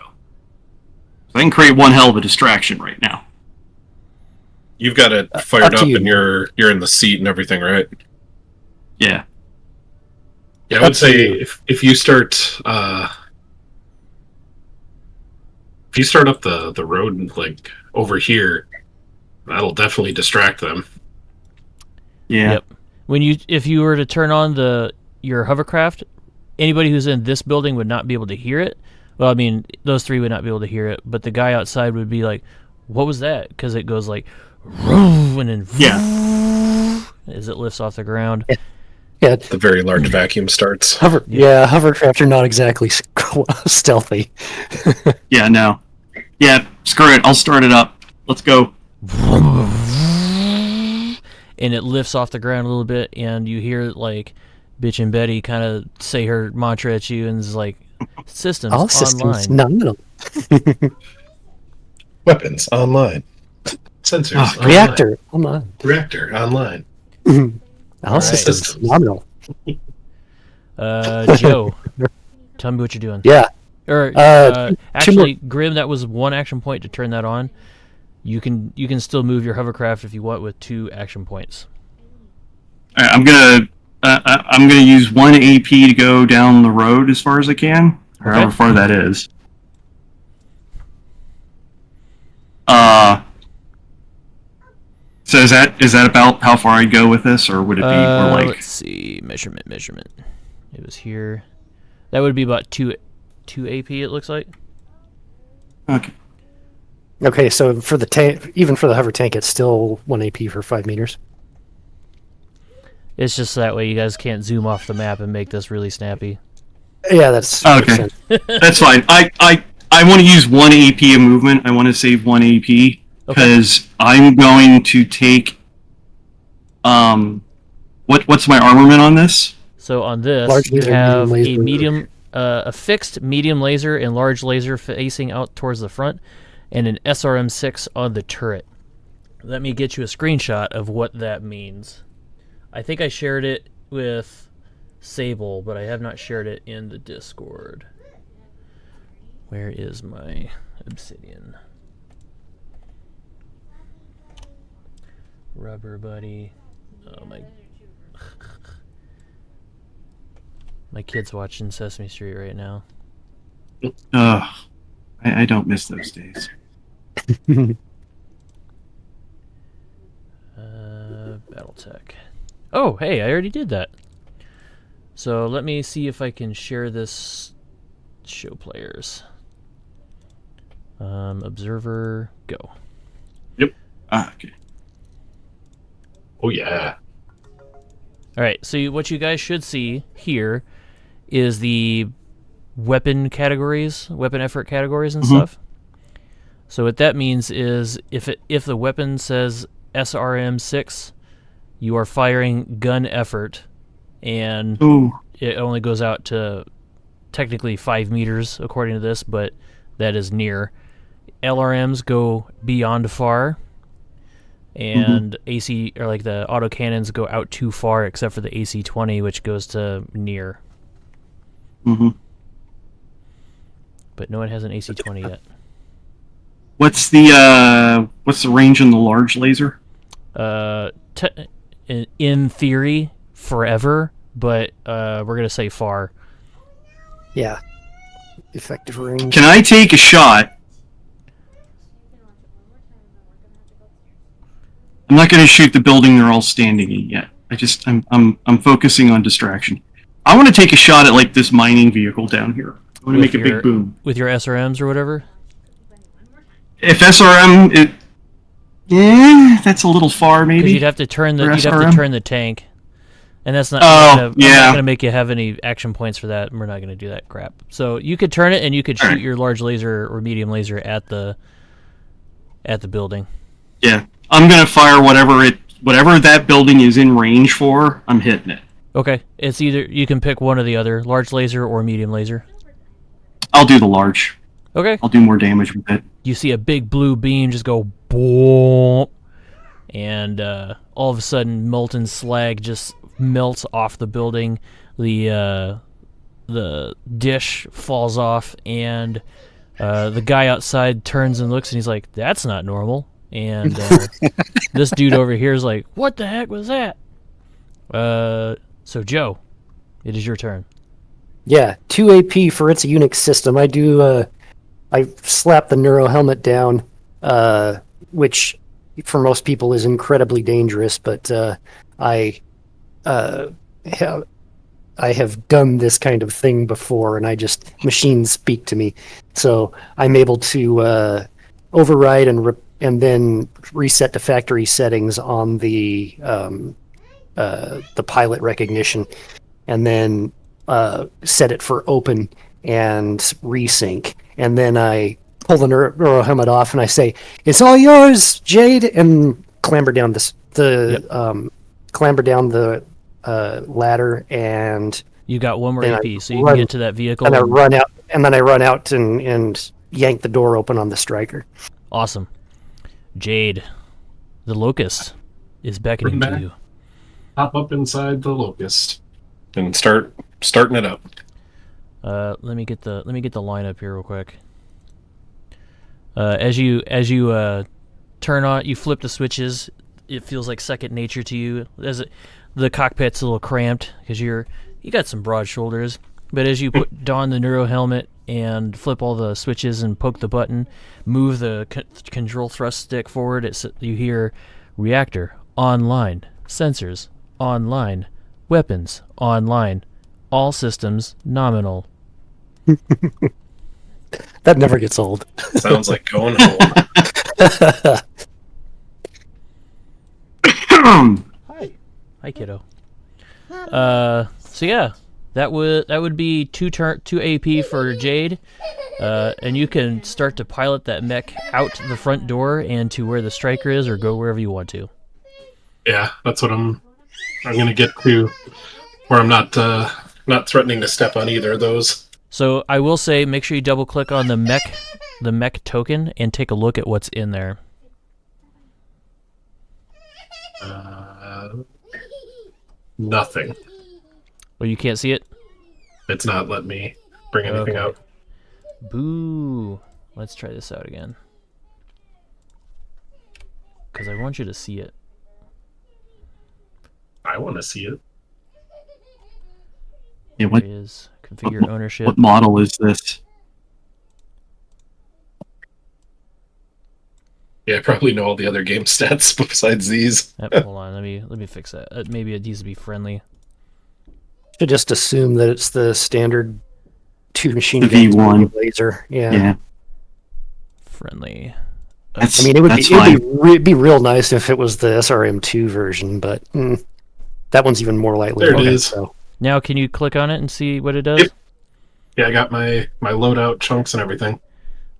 I can create one hell of a distraction right now. You've got it fired up up, to you. and you're in the seat and everything, right? Yeah. Yeah, I would say if you start up the road like over here, that'll definitely distract them. Yeah. Yep. If you were to turn on your hovercraft, anybody who's in this building would not be able to hear it. Well, I mean, those three would not be able to hear it, but the guy outside would be like, "What was that?" Because it goes like, and then as it lifts off the ground. Yeah, The very large vacuum starts. hovercraft are not exactly stealthy. Yeah, no. Yeah, screw it. I'll start it up. Let's go. And it lifts off the ground a little bit, and you hear like Bitch and Betty kind of say her mantra at you, and is like, "Systems All online." systems nominal. Weapons online. Sensors online. Reactor online. Reactor online. All systems nominal. Joe, tell me what you're doing. Yeah. Or two actually, Grim, that was one action point to turn that on. You can still move your hovercraft if you want with 2 action points. All right, I'm gonna use 1 AP to go down the road as far as I can, or however far that is. So is that about how far I'd go with this, or would it be more like? Let's see, measurement. It was here. That would be about 2 AP. It looks like. Okay. Okay, so for the tank, even for the hover tank, it's still 1 AP for 5 meters. It's just that way you guys can't zoom off the map and make this really snappy. Yeah, that's okay. That's fine. I want to use 1 AP of movement. I want to save 1 AP because I'm going to take. What's my armament on this? So on this, Large you laser, have medium a fixed medium laser and large laser facing out towards the front, and an SRM-6 on the turret. Let me get you a screenshot of what that means. I think I shared it with Sable, but I have not shared it in the Discord. Where is my obsidian? Rubber buddy. Oh my kid's watching Sesame Street right now. I don't miss those days. Battletech. Oh, hey, I already did that. So let me see if I can share this. Show players. Observer, go. Yep. Okay. Oh yeah. All right. So what you guys should see here is the weapon categories, weapon effort categories and stuff. So what that means is if the weapon says SRM-6, you are firing gun effort, and it only goes out to technically 5 meters according to this, but that is near. LRMs go beyond far, and AC, or like the autocannons, go out too far except for the AC-20, which goes to near. But no one has an AC-20 yet. What's the range on the large laser? In theory, forever, but we're gonna say far. Yeah. Effective range. Can I take a shot? I'm not going to shoot the building they're all standing in yet. I'm focusing on distraction. I want to take a shot at like this mining vehicle down here. I want to make a big boom with your SRMs or whatever. If SRM, Yeah, that's a little far, maybe. Because you'd have to turn the tank, and that's not. Oh, I'm not gonna make you have any action points for that. And we're not gonna do that crap. So you could turn it, and you could shoot your large laser or medium laser at the building. Yeah, I'm gonna fire whatever that building is in range for. I'm hitting it. Okay, it's either you can pick one or the other, large laser or medium laser. I'll do the large. Okay. I'll do more damage with it. You see a big blue beam just go boom, and all of a sudden molten slag just melts off the building. The dish falls off, and the guy outside turns and looks, and he's like, "That's not normal." And this dude over here is like, "What the heck was that?" So Joe, it is your turn. Yeah, 2 AP for its Unix system. I slap the neuro helmet down, which for most people is incredibly dangerous, but I have done this kind of thing before, and machines speak to me, so I'm able to override and then reset to factory settings on the pilot recognition, and then set it for open and resync. And then I pull the neuro helmet off, and I say, "It's all yours, Jade," and clamber down the ladder, and you got one more AP, so you can get to that vehicle. And I run out and yank the door open on the striker. Awesome. Jade, the Locust, is beckoning to you. Hop up inside the Locust and starting it up. Let me get the lineup here real quick. As you turn on, you flip the switches. It feels like second nature to you. The cockpit's a little cramped because you got some broad shoulders. But as you don the neuro helmet and flip all the switches and poke the button, move the control thrust stick forward, you hear reactor online, sensors online, weapons online, all systems nominal. That never gets old. Sounds like going home. Hi, kiddo. So yeah, that would be 2 AP for Jade, and you can start to pilot that mech out the front door and to where the striker is, or go wherever you want to. Yeah, that's what I'm gonna get to, where I'm not threatening to step on either of those. So I will say, make sure you double click on the mech token and take a look at what's in there. Nothing. Well, you can't see it? It's not letting me bring anything out. Boo. Let's try this out again. Because I want you to see it. I want to see it. Yeah, what is configure ownership? What model is this? Yeah, I probably know all the other game stats besides these. Yep, hold on, let me fix that. Maybe it needs to be friendly. Should just assume that it's the standard 2 machine the guns V1 laser. Yeah. Friendly. I mean, it'd be real nice if it was the SRM2 version, but that one's even more lightly. There it is. So. Now, can you click on it and see what it does? Yep. Yeah, I got my loadout chunks and everything.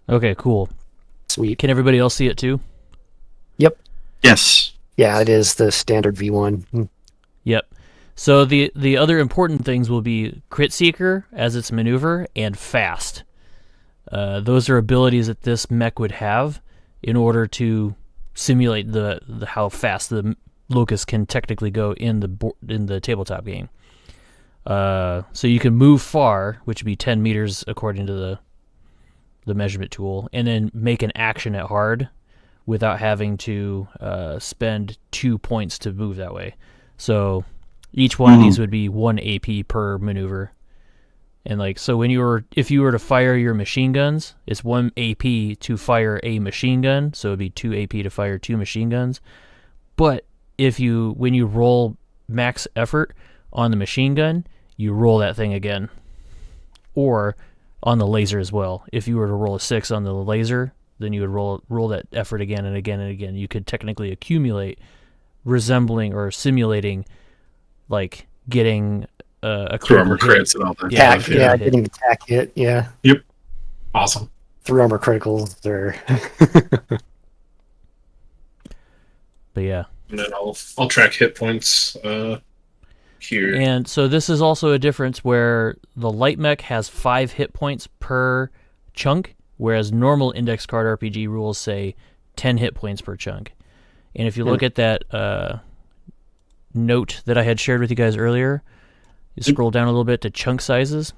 Okay, cool. Sweet. Can everybody else see it too? Yep. Yes. Yeah, it is the standard V1. Yep. So the other important things will be Crit Seeker as its maneuver and Fast. Those are abilities that this mech would have in order to simulate the how fast the Locust can technically go in the tabletop game. So you can move far, which would be 10 meters according to the measurement tool, and then make an action at hard without having to spend 2 points to move that way. So each one of these would be 1 AP per maneuver. And so if you were to fire your machine guns, it's 1 AP to fire a machine gun, so it'd be 2 AP to fire 2 machine guns. But when you roll max effort on the machine gun, you roll that thing again. Or on the laser as well. If you were to roll a 6 on the laser, then you would roll that effort again and again and again. You could technically accumulate, resembling or simulating, like getting a Through armor critical hit. crits and all that. Yeah, stuff, Yeah, getting attack hit. Yeah, Yep. Awesome. through armor criticals or. But yeah. And then I'll track hit points here. And so this is also a difference where the light mech has 5 hit points per chunk, whereas normal index card RPG rules say 10 hit points per chunk. And if you look at that note that I had shared with you guys earlier, you scroll down a little bit to chunk sizes.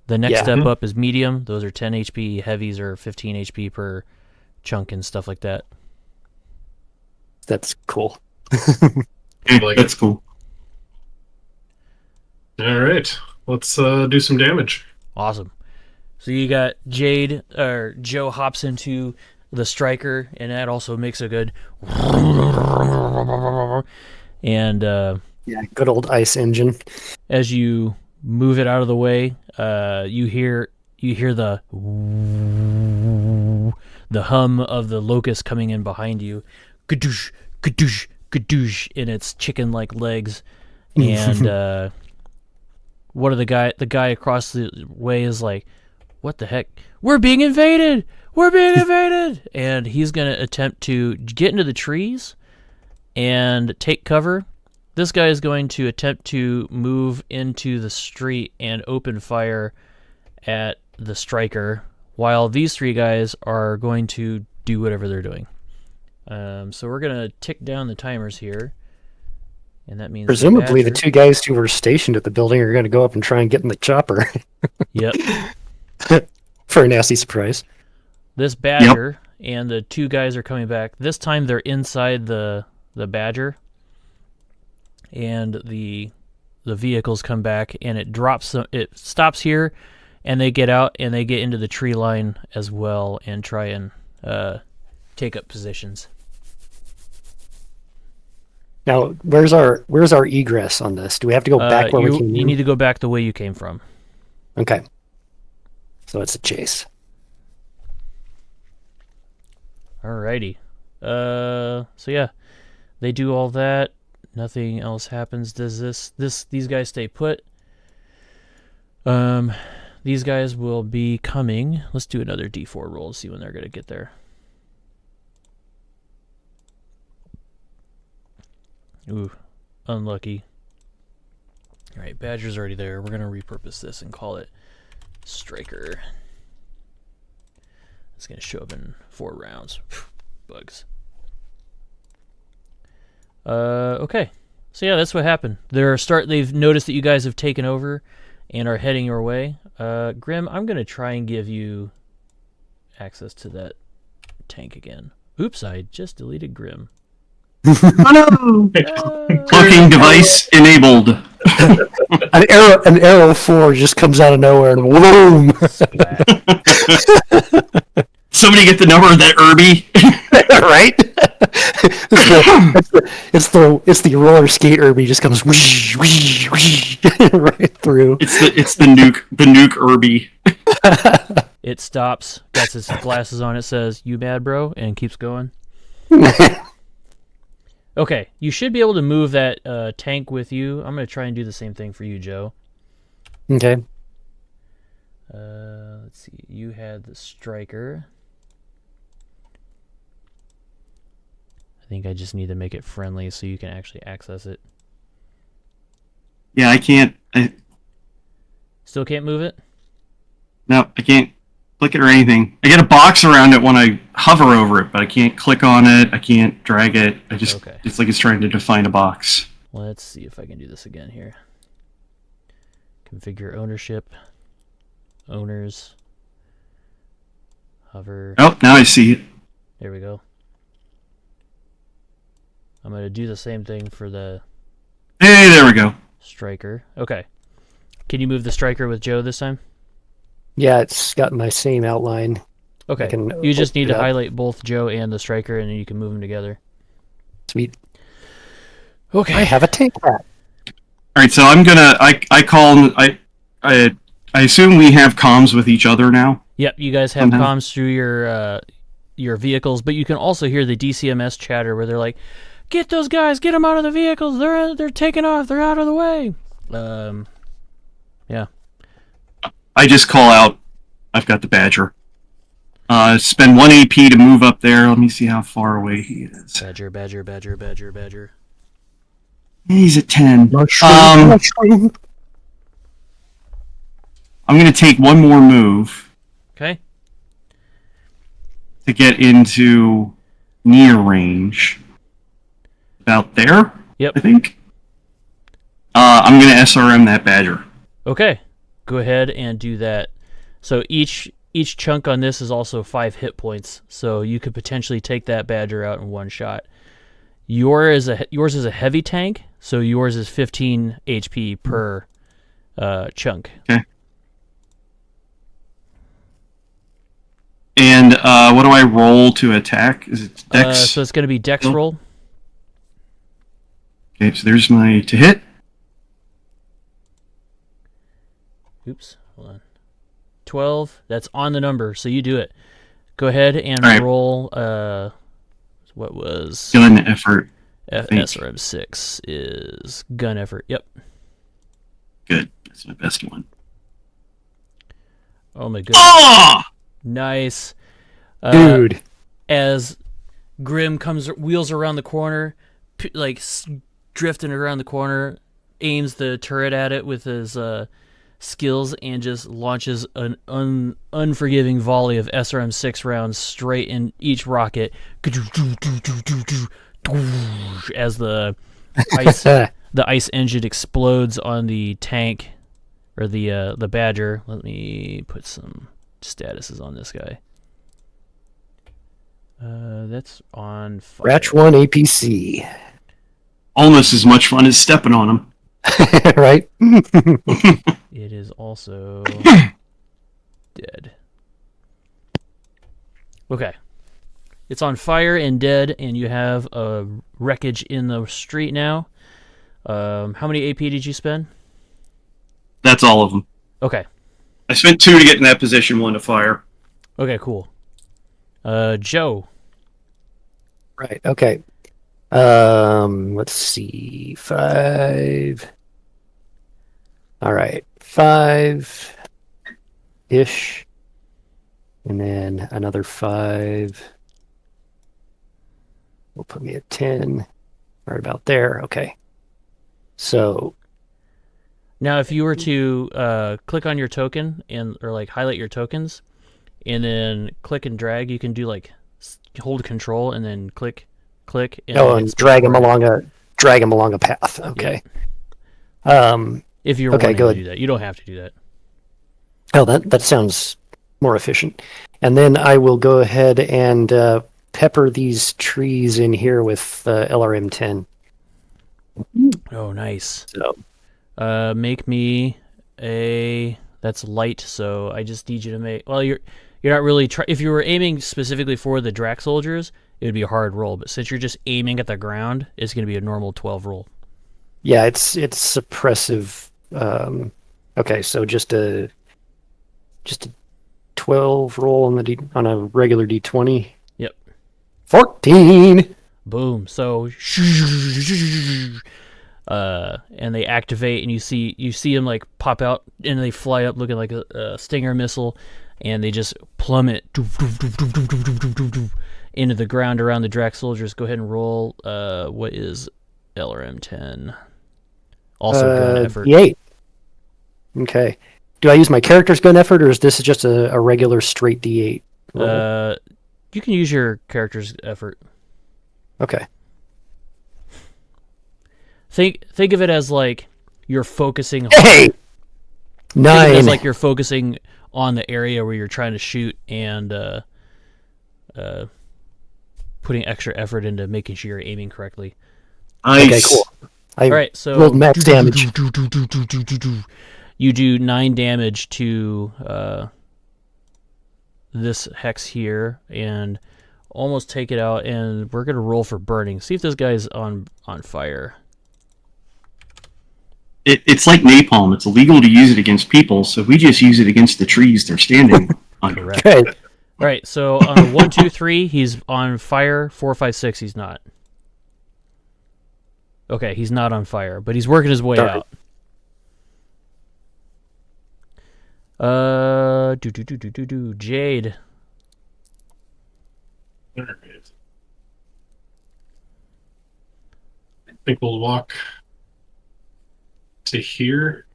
The next step up is medium. Those are 10 HP. Heavies are 15 HP per chunk and stuff like that. That's cool. That's cool. All right, let's do some damage. Awesome. So you got Joe hops into the striker, and that also makes a good. And Yeah, good old ice engine. as you move it out of the way, you hear the hum of the locust coming in behind you, gadoosh, gadoosh, gadoosh, in its chicken-like legs, and one of the guy across the way is like, "What the heck? We're being invaded! We're being invaded!" And he's gonna attempt to get into the trees and take cover. This guy is going to attempt to move into the street and open fire at the striker, while these 3 guys are going to do whatever they're doing. So we're going to tick down the timers here, and that means Presumably the 2 guys who were stationed at the building are going to go up and try and get in the chopper. Yep. For a nasty surprise. This badger and the 2 guys are coming back. This time they're inside the badger, and the vehicles come back, and it stops here, and they get out and they get into the tree line as well and try and take up positions. Now, where's our egress on this? Do we have to go back where we came You in? need to go back the way you came from. Okay. So it's a chase. Alrighty. So yeah, they do all that. Nothing else happens. Does these guys stay put? These guys will be coming. Let's do another D4 roll to see when they're gonna get there. Ooh, unlucky. Alright, Badger's already there. We're gonna repurpose this and call it Striker. It's gonna show up in 4 rounds. Bugs. Okay. So yeah, that's what happened. They've noticed that you guys have taken over and are heading your way. Grim, I'm gonna try and give you access to that tank again. Oops, I just deleted Grim. Oh no! Cloaking device enabled. An arrow 4 just comes out of nowhere and boom! Somebody get the number of that Irby. Right? It's the roller skate Irby just comes whoosh, whoosh, whoosh, right through. It's the nuke Irby. It stops, got its glasses on, it says, "You mad, bro?" and keeps going. Okay, you should be able to move that tank with you. I'm going to try and do the same thing for you, Joe. Okay. Let's see. You had the Striker. I think I just need to make it friendly so you can actually access it. Yeah, I can't. Still can't move it? No, I can't click it or anything. I get a box around it when I hover over it, but I can't click on it. I can't drag it. Okay. It's like it's trying to define a box. Let's see if I can do this again here. Configure ownership. Owners. Hover. Oh, now I see it. There we go. I'm going to do the same thing for the Hey, there we go. Striker. Okay. Can you move the Striker with Joe this time? Yeah, it's got my same outline. Okay. You just need to highlight both Joe and the Striker, and then you can move them together. Sweet. Okay. I have a tank hat. All right, so I'm gonna. I assume we have comms with each other now. Yep, you guys have Somehow. comms through your your vehicles, but you can also hear the DCMS chatter where they're like, "Get those guys! Get them out of the vehicles! They're taking off! They're out of the way!" Yeah. I just call out. I've got the Badger. Spend 1 AP to move up there. Let me see how far away he is. Badger. He's at 10. Mushroom. I'm going to take one more move Okay. to get into near range. About there, Yep. I think. I'm going to SRM that Badger. Okay. Go ahead and do that. So each chunk on this is also 5 hit points, so you could potentially take that Badger out in one shot. Yours is a heavy tank, so yours is 15 HP per chunk. Okay. And what do I roll to attack? Is it Dex? So it's going to be Dex roll. Okay, so there's my to hit. Oops, hold on. 12. That's on the number, so you do it. Go ahead and All right. roll. What was Gun effort. SRM 6 is gun effort. Yep. Good. That's my best one. Oh my goodness. Oh! Nice. Dude. As Grim wheels around the corner, drifting around the corner, aims the turret at it with his skills and just launches an unforgiving volley of SRM-6 rounds straight in each rocket as the ice engine explodes on the tank or the Badger. Let me put some statuses on this guy. That's on fire. Ratch 1 APC. Almost as much fun as stepping on them. Right? It is also dead. Okay. It's on fire and dead, and you have a wreckage in the street now. How many AP did you spend? That's all of them. Okay. I spent 2 to get in that position, 1 to fire. Okay, cool. Joe. Right, okay. Let's see. 5. All right. 5-ish. And then another 5. Will put me at 10. Right about there. Okay. So Now, if you were to click on your token or highlight your tokens, and then click and drag, you can do hold control and then click, and drag them along a path. Okay. If you're wanting to do that, you don't have to do that. Oh, that sounds more efficient. And then I will go ahead and pepper these trees in here with LRM-10. Oh, nice. So Make me that's light, so I just need you to make. Well, you're not really if you were aiming specifically for the Drac soldiers, it would be a hard roll. But since you're just aiming at the ground, it's going to be a normal 12 roll. yeah, it's suppressive. Okay, so just a 12 roll on a regular D20. Yep. 14. Boom. So and they activate, and you see them pop out, and they fly up looking like a Stinger missile, and they just plummet into the ground around the Drac soldiers. Go ahead and roll. What is LRM-10? Also gun effort. D8. Okay. Do I use my character's gun effort, or is this just a regular straight D8 roll? You can use your character's effort. Okay. Think of it as you're focusing. Hey! Think of it 9. as you're focusing on the area where you're trying to shoot and putting extra effort into making sure you're aiming correctly. Nice. Okay, cool. All right, so rolled max damage. You do 9 damage to this hex here, and almost take it out. And we're gonna roll for burning. See if this guy's on fire. It's like napalm. It's illegal to use it against people, so we just use it against the trees they're standing under. Correct. Okay. All right, so on the 1, 2, 3, he's on fire. 4, 5, 6, he's not. Okay, he's not on fire, but he's working his way Darn. out. Jade. All right. I think we'll walk to here.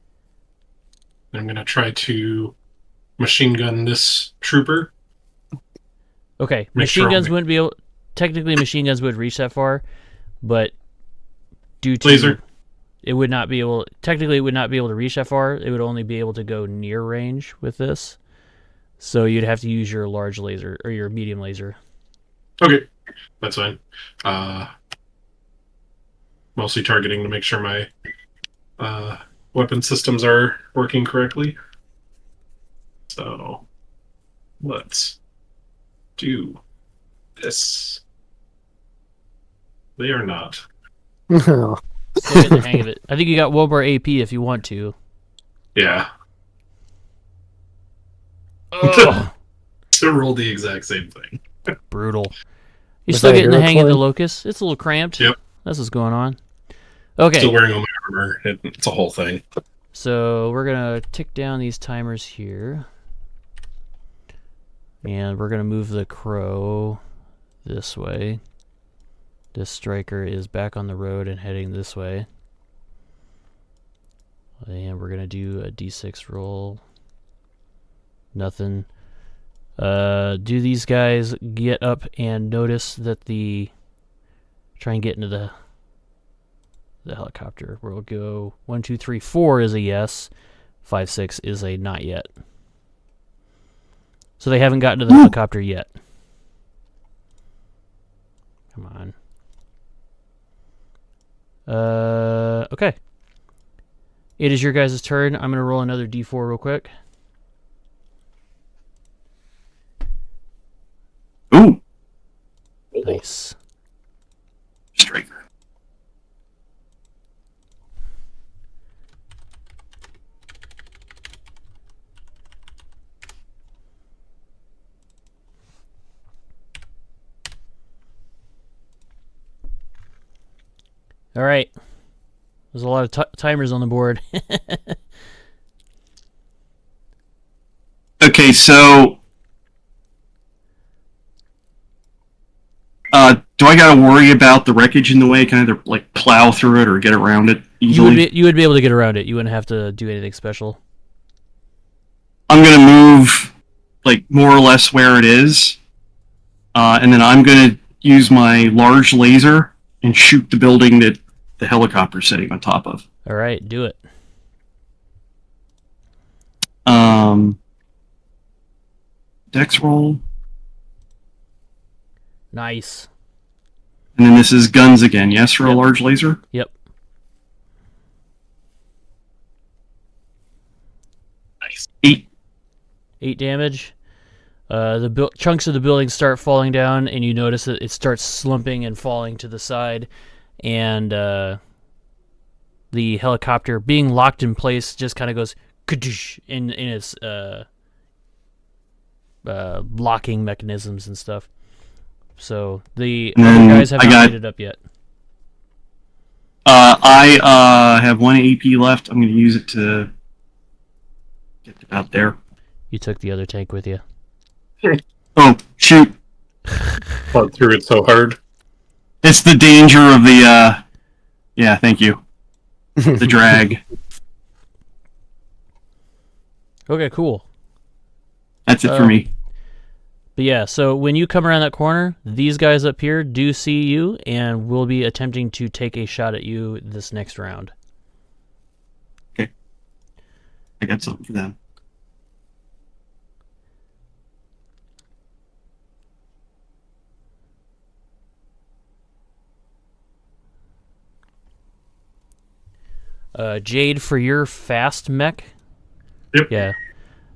I'm going to try to machine gun this trooper. Okay, Make machine sure guns I'll- wouldn't be able. Technically, machine guns would reach that far, but due to Laser. it would not be able. Technically, it would not be able to reach that far. It would only be able to go near range with this. So you'd have to use your large laser or your medium laser. Okay, that's fine. Mostly targeting to make sure my weapon systems are working correctly. So let's do this. They are not. Still get the hang of it. I think you got one more AP if you want to. Yeah. Oh, So roll the exact same thing. brutal. You Was still that getting the hero hang of the coin? locust? It's a little cramped. Yep. That's what's going on. Okay. Still wearing all my armor. It's a whole thing. So we're going to tick down these timers here. And we're going to move the crow this way. This striker is back on the road and heading this way. And we're going to do a d6 roll. Nothing. Do these guys get up and notice that try and get into the helicopter? We'll go 1, 2, 3, 4 is a yes. 5, 6 is a not yet. So they haven't gotten to the helicopter yet. Come on. Okay. It is your guys' turn. I'm going to roll another d4 real quick. Ooh, Nice. striker. All right. There's a lot of timers on the board. Okay, so do I gotta worry about the wreckage in the way? Can I either like plow through it or get around it easily? You would be able to get around it. You wouldn't have to do anything special. I'm gonna move like more or less where it is, and then I'm gonna use my large laser and shoot the building that the helicopter's sitting on top of. All right, do it. Dex roll, Nice. and then this is guns again. Yes, for a Yep. large laser. Yep. Nice. 8. 8 damage. The chunks of the building start falling down, and you notice that it starts slumping and falling to the side, and the helicopter, being locked in place, just kind of goes kadoosh in its locking mechanisms and stuff. So the And other then guys have I not got- made it up yet. I have 1 AP left. I'm gonna use it to get out there. You took the other tank with you. Oh shoot! Fought through it so hard. It's the danger of the. Yeah, thank you. The drag. Okay, cool. That's it for me. But yeah, so when you come around that corner, these guys up here do see you and will be attempting to take a shot at you this next round. I got something for them. Jade, for your fast mech. Yep. Yeah.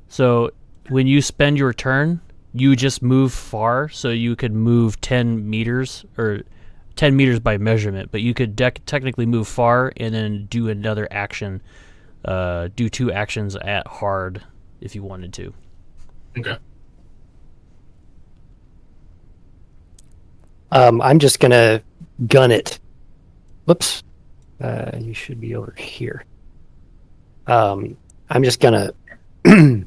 So when you spend your turn, you just move far, so you could move 10 meters, or 10 meters by measurement, but you could technically move far and then do another action, do 2 actions at hard if you wanted to. Okay. I'm just gonna gun it. Whoops. You should be over here. I'm just gonna I'm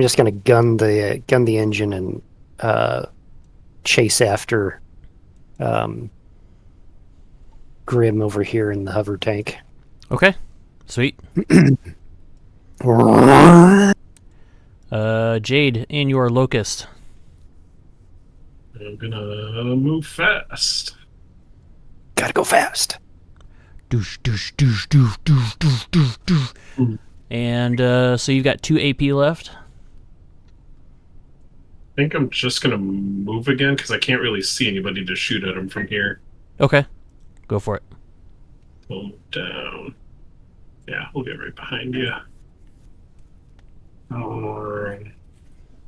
just gonna gun the engine and chase after Grim over here in the hover tank. Okay, sweet. Jade, in your locust. I'm gonna move fast. Gotta go fast. Doosh, doosh, doosh, doosh, doosh, doosh, doosh, doosh. And so you've got 2 AP left. I think I'm just gonna move again because I can't really see anybody to shoot at him from here. Okay, go for it. Pull him down. Yeah, we'll get right behind you. Alright.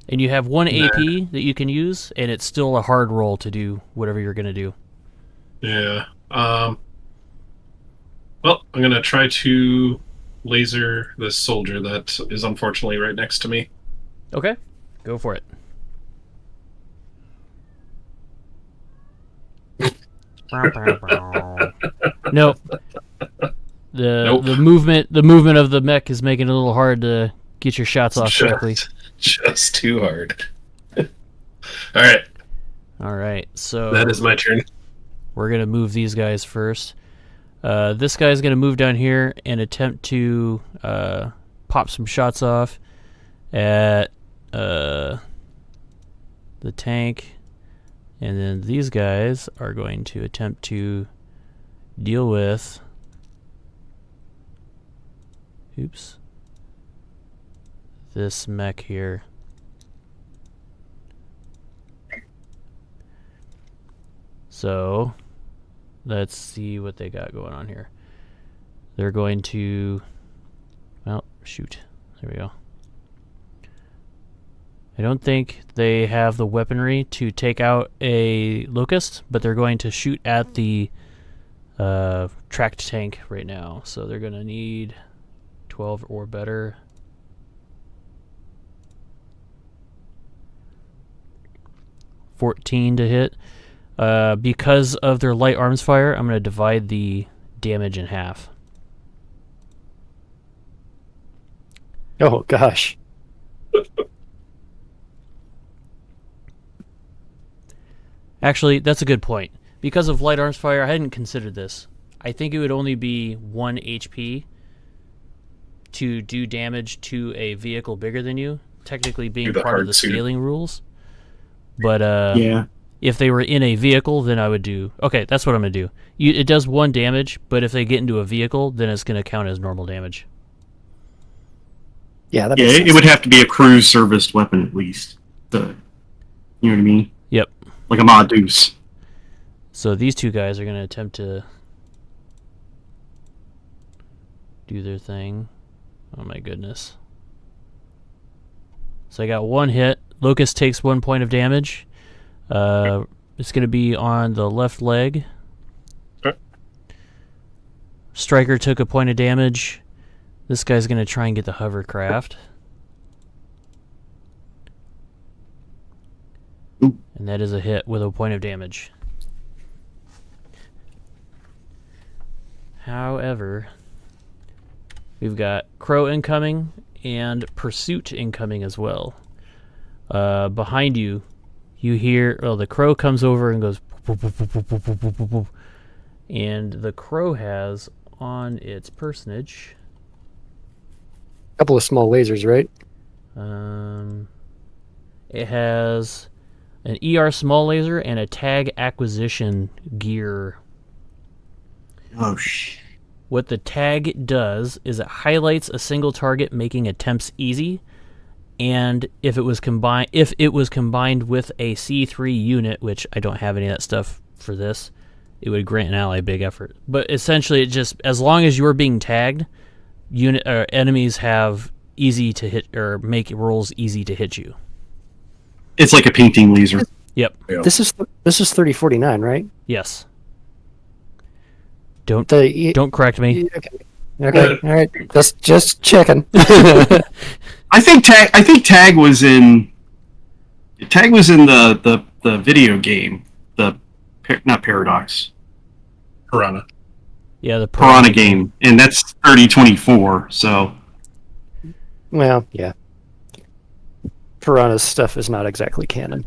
And you have 1 AP that you can use, and it's still a hard roll to do whatever you're gonna do. Yeah. Well, I'm gonna try to laser this soldier that is unfortunately right next to me. Okay, go for it. Nope. The movement of the mech is making it a little hard to get your shots off correctly. Just too hard. All right. So that is my turn. We're gonna move these guys first. This guy's gonna move down here and attempt to pop some shots off at the tank, and then these guys are going to attempt to deal with. Oops. This mech here. So, let's see what they got going on here. They're going to... Well, shoot. There we go. I don't think they have the weaponry to take out a Locust, but they're going to shoot at the tracked tank right now. So they're going to need 12 or better. $14 to hit. Because of their light arms fire, I'm going to divide the damage in half. Oh, gosh. Actually, that's a good point. Because of light arms fire, I hadn't considered this. I think it would only be 1 HP to do damage to a vehicle bigger than you, technically being part of the scaling rules. But yeah. If they were in a vehicle, then I would do... Okay, that's what I'm going to do. It does 1 damage, but if they get into a vehicle, then it's going to count as normal damage. Yeah, that makes sense. It would have to be a cruise serviced weapon at least. You know what I mean? Yep. Like a Mod Deuce. So these 2 guys are going to attempt to do their thing. Oh my goodness. So I got 1 hit. Locust takes 1 point of damage. It's going to be on the left leg. Okay. Striker took a point of damage. This guy's going to try and get the hovercraft. Ooh. And that is a hit with a point of damage. However, we've got Crow incoming and Pursuit incoming as well. Behind you, you hear... Well, the Crow comes over and goes... And the Crow has on its personage... A couple of small lasers, right? It has an ER small laser and a tag acquisition gear. Oh, shit. What the tag does is it highlights a single target, making attempts easy. And if it was combined with a C3 unit, which I don't have any of that stuff for this, it would grant an ally big effort. But essentially, it just, as long as you're being tagged, enemies have easy to hit, or make rolls easy to hit you. It's like a painting laser. Yep. Yeah. This is 3049, right? Yes. Don't correct me. Okay. All right. Just checking. I think tag was in the the video game, not Paradox, Piranha. Yeah, the Piranha game, and that's 3024. So, Well, yeah. Piranha's stuff is not exactly canon.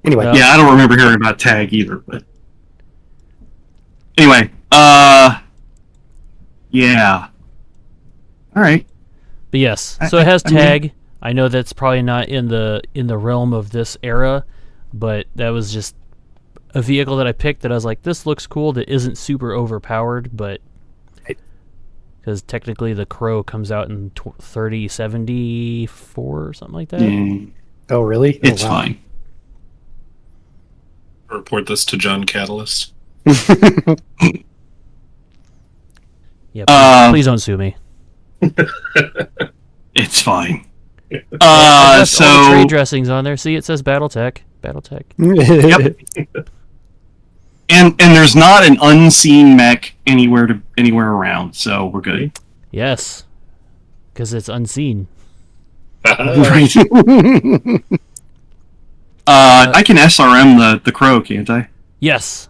Anyway, No. yeah, I don't remember hearing about Tag either. But anyway, yeah. All right. But yes, so it has tag. I know that's probably not in the realm of this era, but that was just a vehicle that I picked that I was like, this looks cool. That isn't super overpowered, but because technically the Crow comes out in 3074 or something like that. Yeah, oh really? it's Oh, wow. fine. Report this to John Catalyst. Yeah, please don't sue me. It's fine. All the So trade dressings on there. See, it says Battletech. Battletech. Yep. And there's not an unseen mech anywhere around, so we're good. Yes, because it's unseen. Right. I can SRM the Crow, can't I? Yes,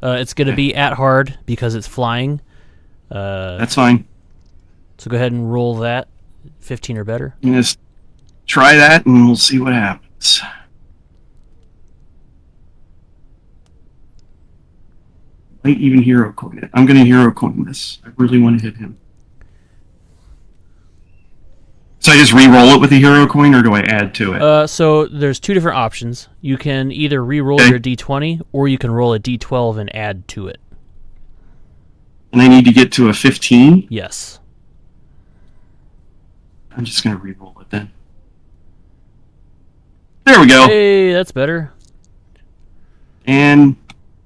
it's going to be at hard because it's flying. That's fine. So go ahead and roll that. 15 or better. You just try that, and we'll see what happens. Might even hero coin it. I'm going to hero coin this. I really want to hit him. So I just re-roll it with a hero coin, or do I add to it? So there's two different options. You can either re-roll Okay. your d20, or you can roll a d12 and add to it. And I need to get to a 15? Yes. I'm just going to re-roll it then. There we go. Hey, that's better. And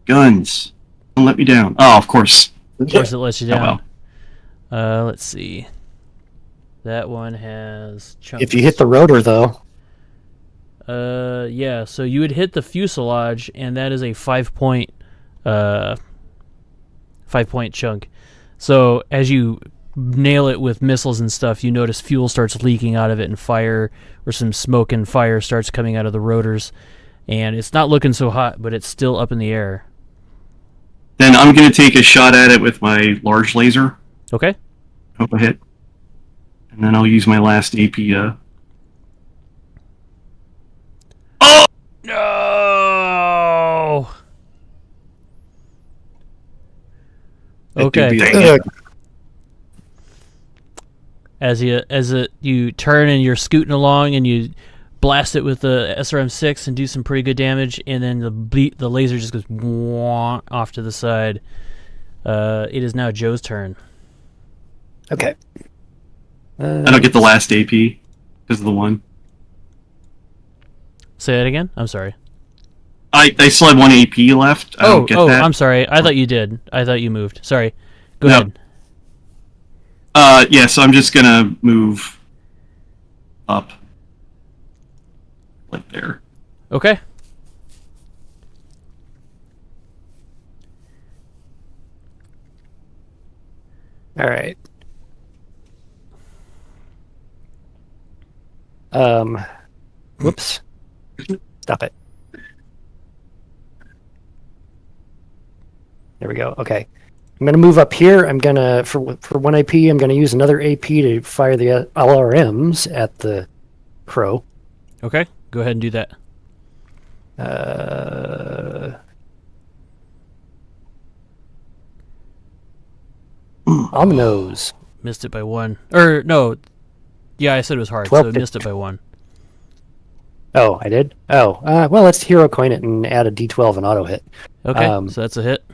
guns. Don't let me down. Oh, of course. Of course it lets you Oh, down. well. Let's see. That one has chunks. If you hit the rotor, though, yeah, so you would hit the fuselage, and that is a 5-point, 5-point chunk. So as you nail it with missiles and stuff, you notice fuel starts leaking out of it, and fire, or some smoke and fire starts coming out of the rotors, and it's not looking so hot, but it's still up in the air. Then I'm going to take a shot at it with my large laser. Okay. Hope I hit. And then I'll use my last AP to... Oh! No. That Okay. do be a- As you turn and you're scooting along and you blast it with the SRM-6 and do some pretty good damage, and then the laser just goes off to the side. It is now Joe's turn. okay. I don't get the last AP because of the one. Say that again? I'm sorry. I still have one AP left. I don't get that. I'm sorry. I thought you did. I thought you moved. Sorry. Go No. ahead. Yeah, so I'm just gonna move up. Like there. Okay. All right. Whoops. Stop it. There we go. Okay. I'm going to move up here. I'm going to, for 1 AP, I'm going to use another AP to fire the LRMs at the Crow. Okay. Go ahead and do that. On the nose. Missed it by 1. Or, no. Yeah, I said it was hard, 12 so I missed it by 1. Oh, I did? Oh, well, let's hero coin it and add a D12 and auto hit. Okay, so that's a hit.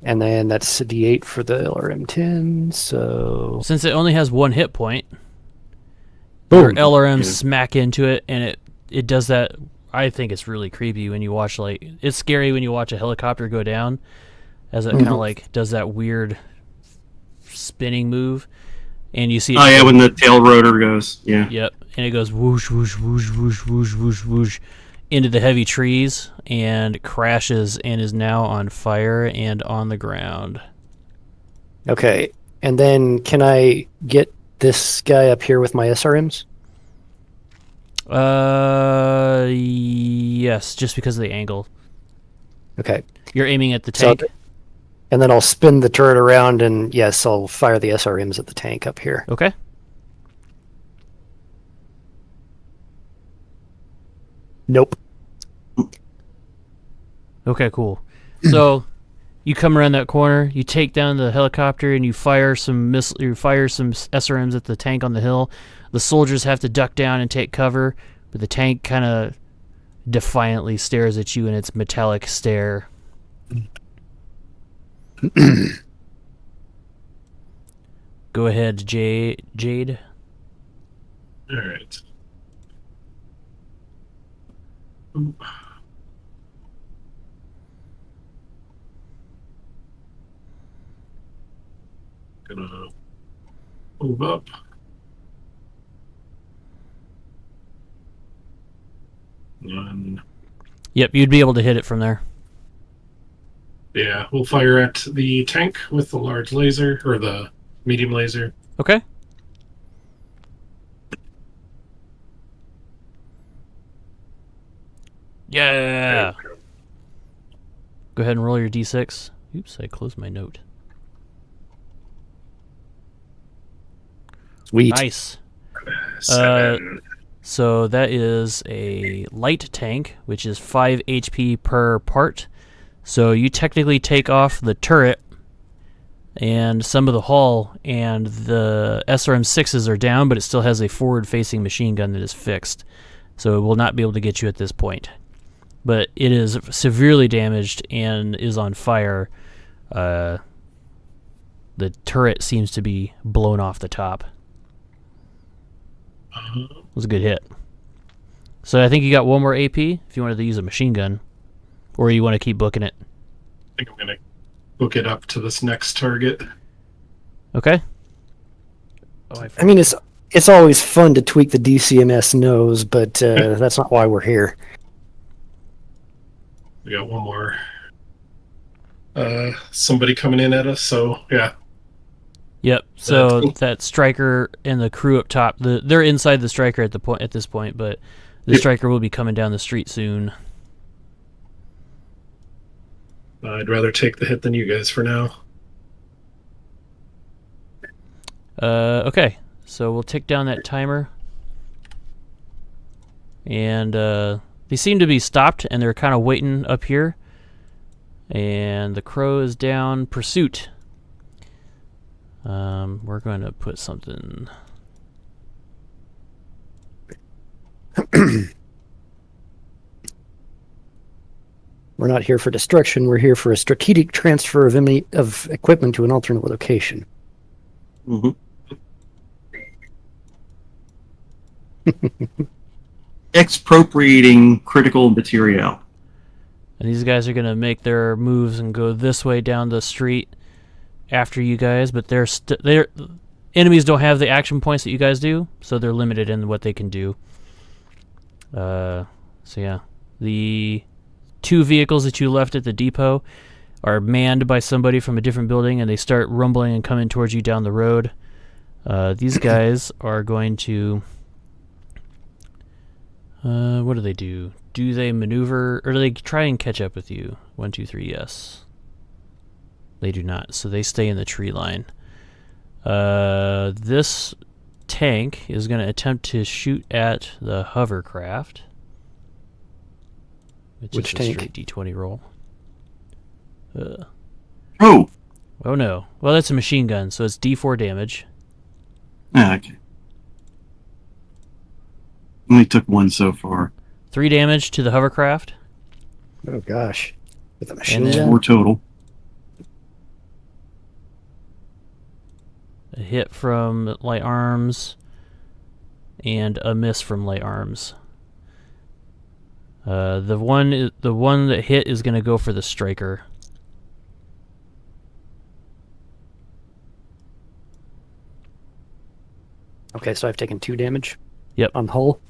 And then that's a D8 for the LRM-10, so... Since it only has 1 hit point, Boom. your LRM smack into it, and it does that. I think it's really creepy when you watch, like, it's scary when you watch a helicopter go down, as it kind of like does that weird spinning move, and you see it. Oh yeah, when the tail rotor goes. Yeah. Yep, and it goes whoosh whoosh whoosh whoosh whoosh whoosh whoosh into the heavy trees and crashes and is now on fire and on the ground. Okay, and then can I get this guy up here with my SRMs? Yes, just because of the angle. Okay. You're aiming at the tank? And then I'll spin the turret around, and yes, I'll fire the SRMs at the tank up here. Okay. Nope. Okay, cool. So you come around that corner, you take down the helicopter, and you fire some SRMs at the tank on the hill. The soldiers have to duck down and take cover, but the tank kind of defiantly stares at you in its metallic stare. Go ahead, Jade. All right. Gonna move up. And Yep, you'd be able to hit it from there. yeah, we'll fire at the tank with the large laser, or the medium laser. Okay. Yeah. Go ahead and roll your d6. Oops, I closed my note. Sweet. Nice. 7. So that is a light tank, which is 5 HP per part. So you technically take off the turret and some of the hull, and the SRM-6s are down, but it still has a forward-facing machine gun that is fixed. So it will not be able to get you at this point. But it is severely damaged and is on fire. The turret seems to be blown off the top. It was a good hit. So I think you got one more AP if you wanted to use a machine gun. Or you want to keep booking it. I think I'm gonna book it up to this next target. Okay. I mean, it's always fun to tweak the DCMS nose, but that's not why we're here. We got one more. Somebody coming in at us, so yeah. Yep. So that striker and the crew up top, they're inside the striker at this point, but the striker will be coming down the street soon. I'd rather take the hit than you guys for now. Okay. So we'll tick down that timer. And they seem to be stopped, and they're kind of waiting up here. And the crow is down. Pursuit. We're going to put something... We're not here for destruction. We're here for a strategic transfer of equipment to an alternate location. Mm-hmm. Expropriating critical material. And these guys are going to make their moves and go this way down the street after you guys, but they're enemies don't have the action points that you guys do, so they're limited in what they can do. So yeah, the 2 vehicles that you left at the depot are manned by somebody from a different building, and they start rumbling and coming towards you down the road. These guys are going to... what do they do? Do they maneuver, or do they try and catch up with you? 1, 2, 3, yes. They do not, so they stay in the tree line. This tank is going to attempt to shoot at the hovercraft. Which tank? Straight D20 roll. Oh! Oh no. Well, that's a machine gun, so it's D4 damage. Ah, okay. Only took 1 so far. 3 damage to the hovercraft. Oh gosh. With a machine And then- gun? 4 total. A hit from light arms. And a miss from light arms. The one that hit is going to go for the striker. Okay, so I've taken 2 damage. Yep. On hull.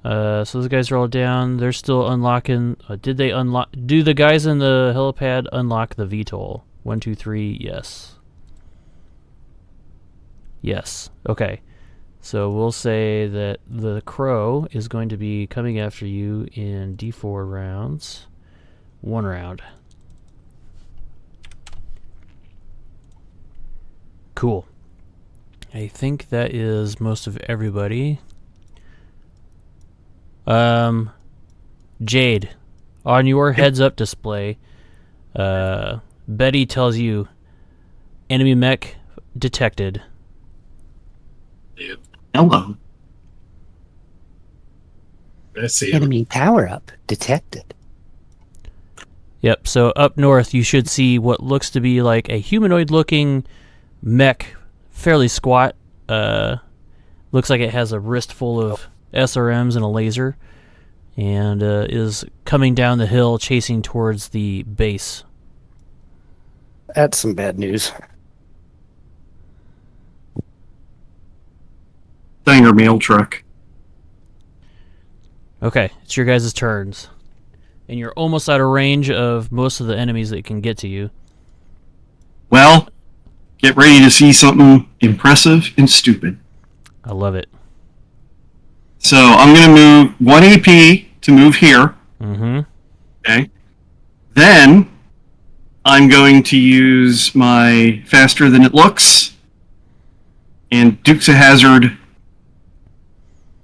So those guys are all down. They're still unlocking. Did they unlock? Do the guys in the helipad unlock the VTOL? 1, 2, 3. Yes. Yes. Okay. So we'll say that the crow is going to be coming after you in D4 rounds. 1 round. Cool. I think that is most of everybody. Jade, on your heads-up display, Betty tells you, enemy mech detected. Yep. Hello. I see him. Enemy power-up detected. Yep, so up north you should see what looks to be like a humanoid-looking mech, fairly squat. Looks like it has a wrist full of SRMs and a laser, and is coming down the hill chasing towards the base. That's some bad news. Stanger mail truck. Okay, it's your guys' turns. And you're almost out of range of most of the enemies that can get to you. Well, get ready to see something impressive and stupid. I love it. So I'm going to move 1 AP to move here. Mm-hmm. Okay. Then I'm going to use my faster than it looks and Dukes of Hazzard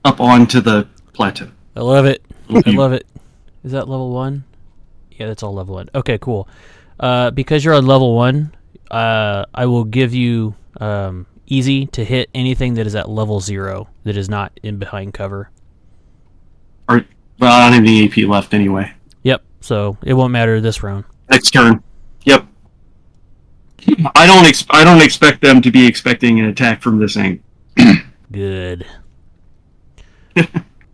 up onto the plateau. I love it. I love it. Is that level 1? Yeah, that's all level 1. Okay, cool. Because you're on level 1, I will give you easy to hit anything that is at level 0 that is not in behind cover. Well, I don't have any AP left anyway. Yep, so it won't matter this round. Next turn. Yep. I don't expect them to be expecting an attack from this angle. Good.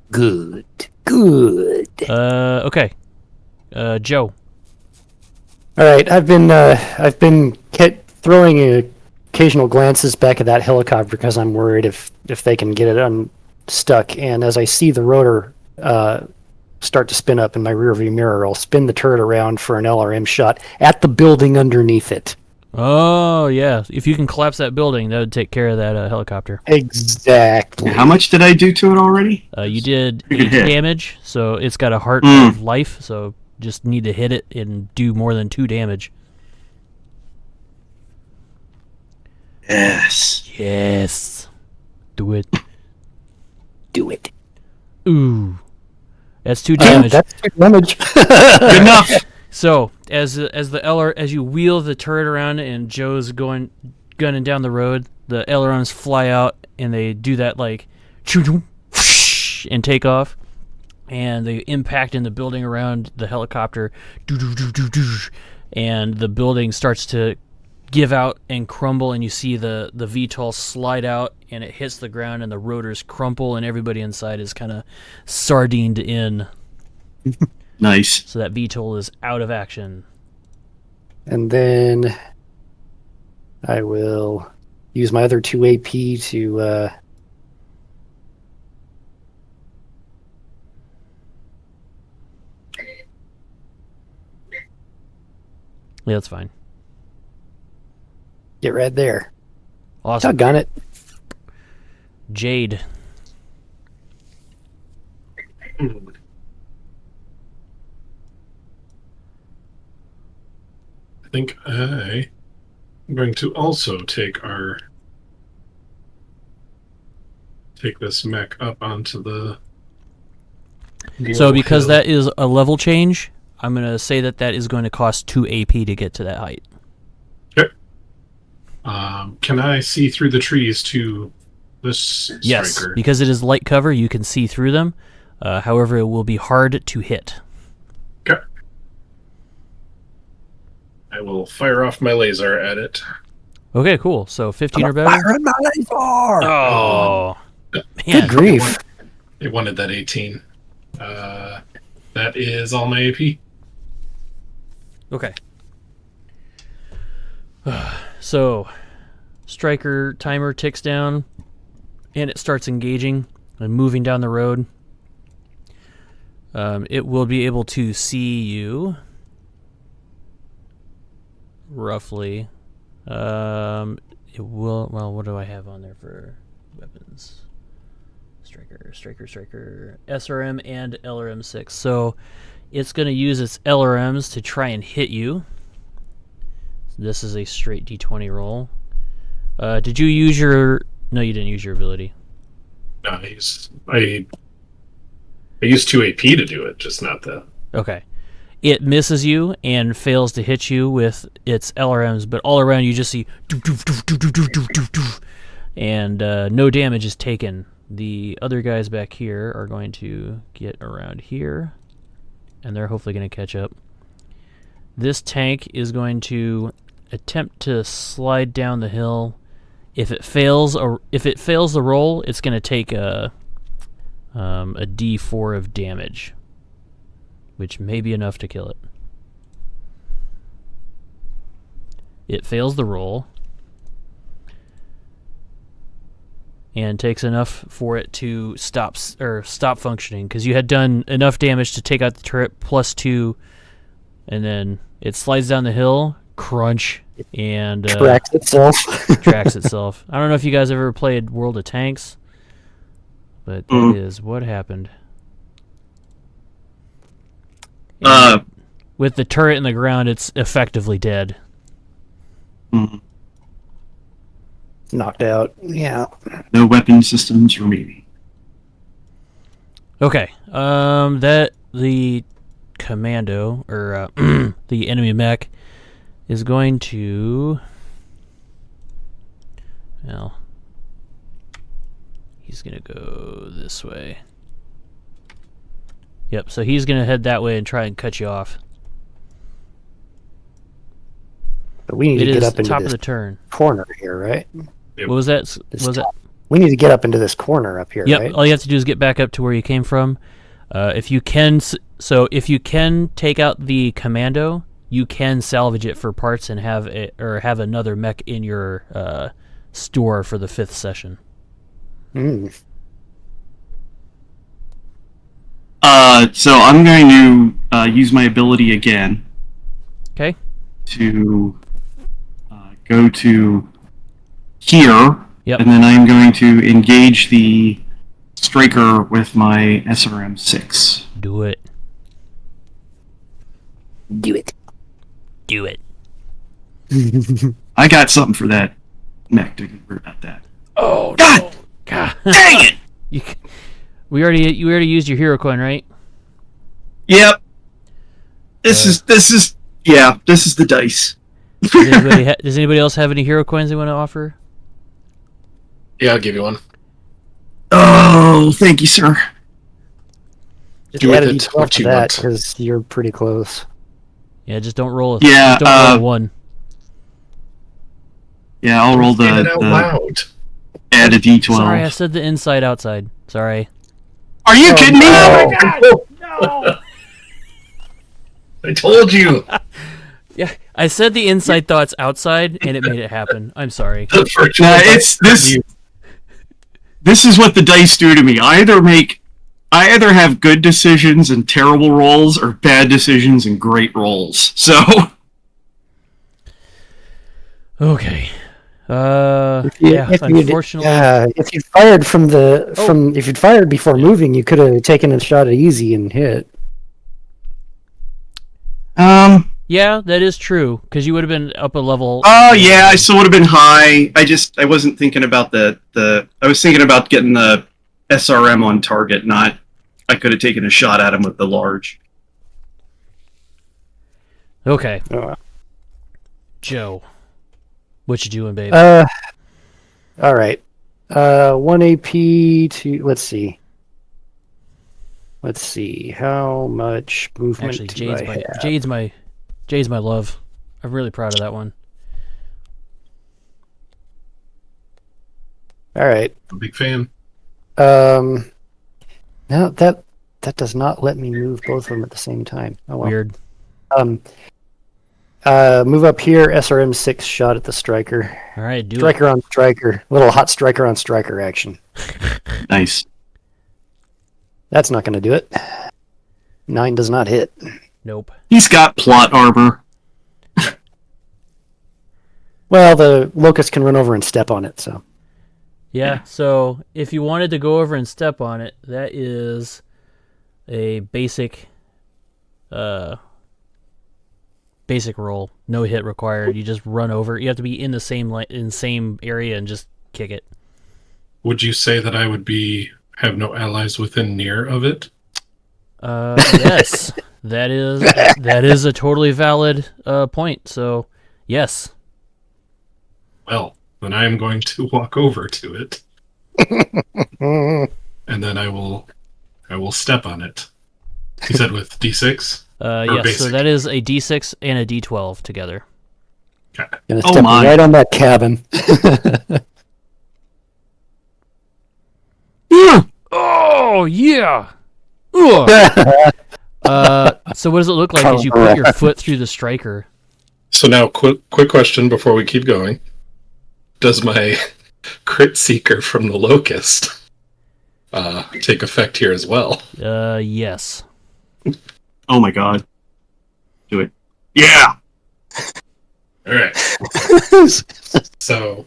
Good. Good. Okay. Joe. All right, I've been throwing occasional glances back at that helicopter because I'm worried if they can get it unstuck. And as I see the rotor start to spin up in my rearview mirror, I'll spin the turret around for an LRM shot at the building underneath it. Oh, yeah. If you can collapse that building, that would take care of that helicopter. Exactly. How much did I do to it already? You did Pretty 8 good hit. damage, so it's got a heart of life, so just need to hit it and do more than 2 damage. Yes. Yes. Do it. Do it. Ooh. That's 2 damage. That's 2 damage. Good enough. So, as you wheel the turret around and Joe's gunning down the road, the ailerons fly out and they do that like and take off, and they impact in the building around the helicopter, and the building starts to give out and crumble, and you see the VTOL slide out and it hits the ground and the rotors crumple and everybody inside is kind of sardined in. Nice. So that VTOL is out of action. And then I will use my other 2 AP to Yeah, that's fine. get right there. Awesome. Doggone it. Jade. I think I'm going to also take this mech up onto the. So because hill. that is a level change, I'm going to say that is going to cost 2 AP to get to that height. Okay. Can I see through the trees to this striker? Yes, because it is light cover, you can see through them. However, it will be hard to hit. Okay. I will fire off my laser at it. Okay, cool. So 15 or better? Firing my laser! Oh, Good man. grief. They wanted that 18. That is all my AP. Okay. So, striker timer ticks down, and it starts engaging and moving down the road. It will be able to see you roughly. It will. Well, what do I have on there for weapons? Striker, SRM and LRM6. So it's going to use its LRMs to try and hit you. This is a straight D20 roll. Did you use your... No, you didn't use your ability. No, I used 2 AP to do it, just not the... Okay. It misses you and fails to hit you with its LRMs, but all around you just see... And no damage is taken. The other guys back here are going to get around here, and they're hopefully going to catch up. This tank is going to attempt to slide down the hill. If it fails the roll, it's going to take a D4 of damage, which may be enough to kill it. It fails the roll and takes enough for it to stop functioning, because you had done enough damage to take out the turret +2, and then it slides down the hill, crunch, and tracks itself. tracks itself. I don't know if you guys ever played World of Tanks, but that is what happened. And with the turret in the ground, it's effectively dead. Knocked out. Yeah. No weapon systems remaining. Okay. That the commando or the enemy mech is going to. Well, he's gonna go this way. Yep. So he's gonna head that way and try and cut you off. But we need to get up into top this of the turn corner here, right? What was that? We need to get up into this corner up here, Yep. right? All you have to do is get back up to where you came from. If you can take out the commando, you can salvage it for parts and have another mech in your store for the 5th session. So I'm going to use my ability again. Okay. To go to here. Yep. And then I'm going to engage the striker with my SRM6. Do it. Do it. Do it. I got something for that mech to convert about that. Oh, God! no. God. Dang it! You already used your hero coin, right? Yep. This is the dice. Does anybody else have any hero coins they want to offer? Yeah, I'll give you one. Oh, thank you, sir. Just Do add a with it D12 what to you that, want. because you're pretty close. Yeah, just don't roll Yeah, don't roll a 1. Yeah, I'll roll Say it out loud. add a D12. Sorry, I said the inside outside. Sorry. Are you kidding me? Oh my God! No! I told you. Yeah, I said the inside thoughts outside, and it made it happen. I'm sorry. It's this. This is what the dice do to me. I either have good decisions and terrible rolls, or bad decisions and great rolls. So. Okay. If Unfortunately. if you'd fired if you'd fired before moving, you could have taken a shot at easy and hit. Yeah, that is true, because you would have been up a level. Oh yeah, I still would have been high. I wasn't thinking about I was thinking about getting the SRM on target. Not, I could have taken a shot at him with the large. Okay. Oh. Joe, what you doing, babe? All right. 1 AP to let's see. How much movement Actually, do I have? Jade's my love. I'm really proud of that one. All right. I'm a big fan. No, that does not let me move both of them at the same time. Oh well. Weird. Move up here. SRM6 shot at the striker. All right, do Striker on striker. Little hot striker on striker action. Nice. That's not going to do it. 9 does not hit. Nope. He's got plot armor. Well, the locust can run over and step on it, so. Yeah, so if you wanted to go over and step on it, that is a basic roll. No hit required. You just run over. You have to be in the same area and just kick it. Would you say that I would have no allies within near of it? Yes. that is a totally valid point. So, yes. Well, then I am going to walk over to it. And then I will step on it. You said with D6? Yes, basic? so that is a D6 and a D12 together. Okay. Gonna step right on that cabin. Oh, yeah! So what does it look like as you put your foot through the striker? So now, quick question before we keep going. Does my crit seeker from the locust take effect here as well? Yes. Oh my god. Do it. Yeah! Alright. So,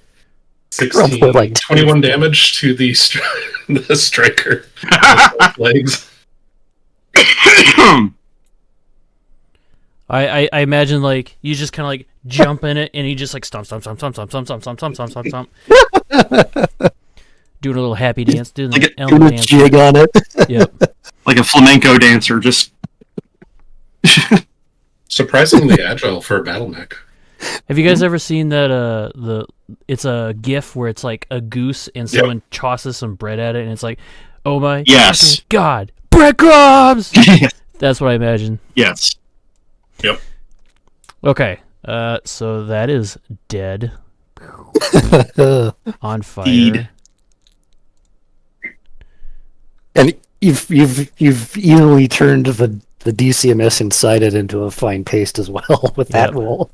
16, 21 damage to the striker. Legs. I imagine like you just kind of like jump in it and you just like stomp, doing a little happy dance, doing doing an elbow a dance. jig on it. Yep. Like a flamenco dancer, just Surprisingly agile for a battle mech. Have you guys ever seen that it's a GIF where it's like a goose and someone tosses some bread at it and it's like, oh my yes, god, breadcrumbs. That's what I imagine. Yes. Yep. Okay. So that is dead. On fire. Indeed. And you've easily turned the DCMS inside it into a fine paste as well with that roll.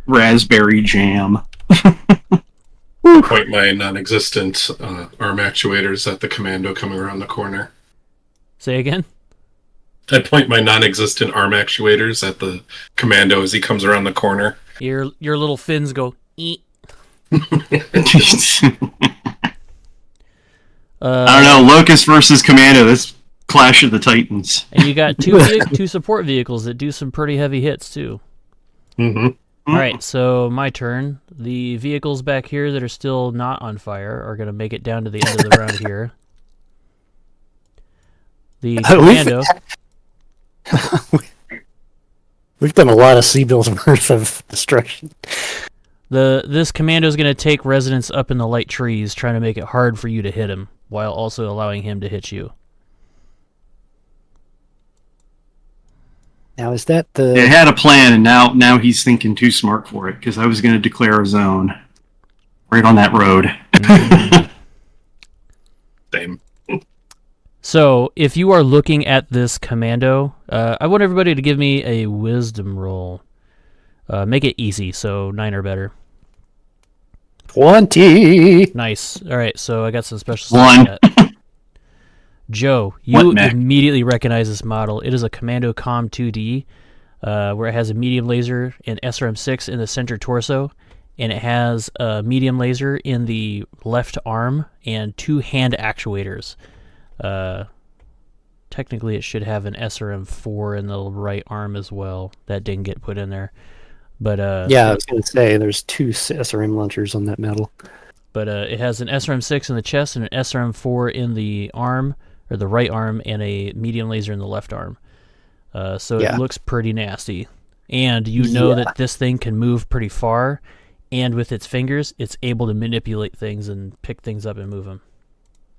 Raspberry jam. Point my non-existent arm actuators at the commando coming around the corner. Say again? I point my non-existent arm actuators at the commando as he comes around the corner. Your little fins go eat. I don't know, Locust versus Commando, this Clash of the Titans. And you got two support vehicles that do some pretty heavy hits too. Mm-hmm. All right, so my turn. The vehicles back here that are still not on fire are going to make it down to the end of the round here. The commando. We've done a lot of Seabill's worth of destruction. This commando is going to take residence up in the light trees, trying to make it hard for you to hit him, while also allowing him to hit you. Now, is that the... They had a plan, and now he's thinking too smart for it, because I was going to declare a zone right on that road. Same. So, if you are looking at this commando, I want everybody to give me a wisdom roll. Make it easy, so 9 or better. 20! Nice. All right, so I got some special 1. stuff yet. Joe, you immediately recognize this model. It is a Commando Com 2D, where it has a medium laser and SRM-6 in the center torso, and it has a medium laser in the left arm and 2 hand actuators. Technically, it should have an SRM-4 in the right arm as well. That didn't get put in there. But yeah, I was going to say, there's 2 SRM launchers on that medal. But it has an SRM-6 in the chest and an SRM-4 in the arm, or the right arm, and a medium laser in the left arm. So it looks pretty nasty. And you know that this thing can move pretty far, and with its fingers, it's able to manipulate things and pick things up and move them.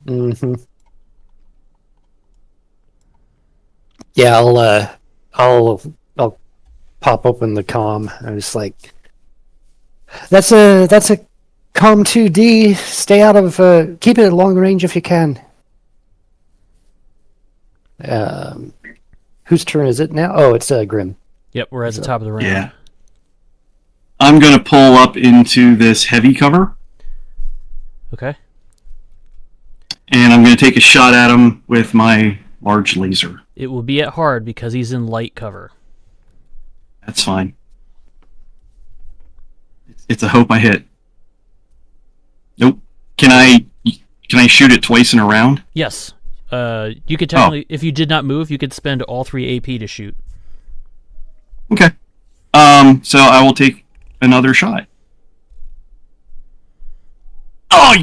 Mm-hmm. Yeah, I'll pop open the comm. I was like, that's a comm 2D. Stay out of keep it at long range if you can. Whose turn is it now? Oh, it's Grim. Yep, we're at the top of the round. Yeah. I'm going to pull up into this heavy cover. Okay. And I'm going to take a shot at him with my large laser. It will be at hard because he's in light cover. That's fine. It's a hope I hit. Nope. Can I shoot it twice in a round? Yes. You could technically, if you did not move, you could spend all 3 AP to shoot. Okay. So I will take another shot. Oh,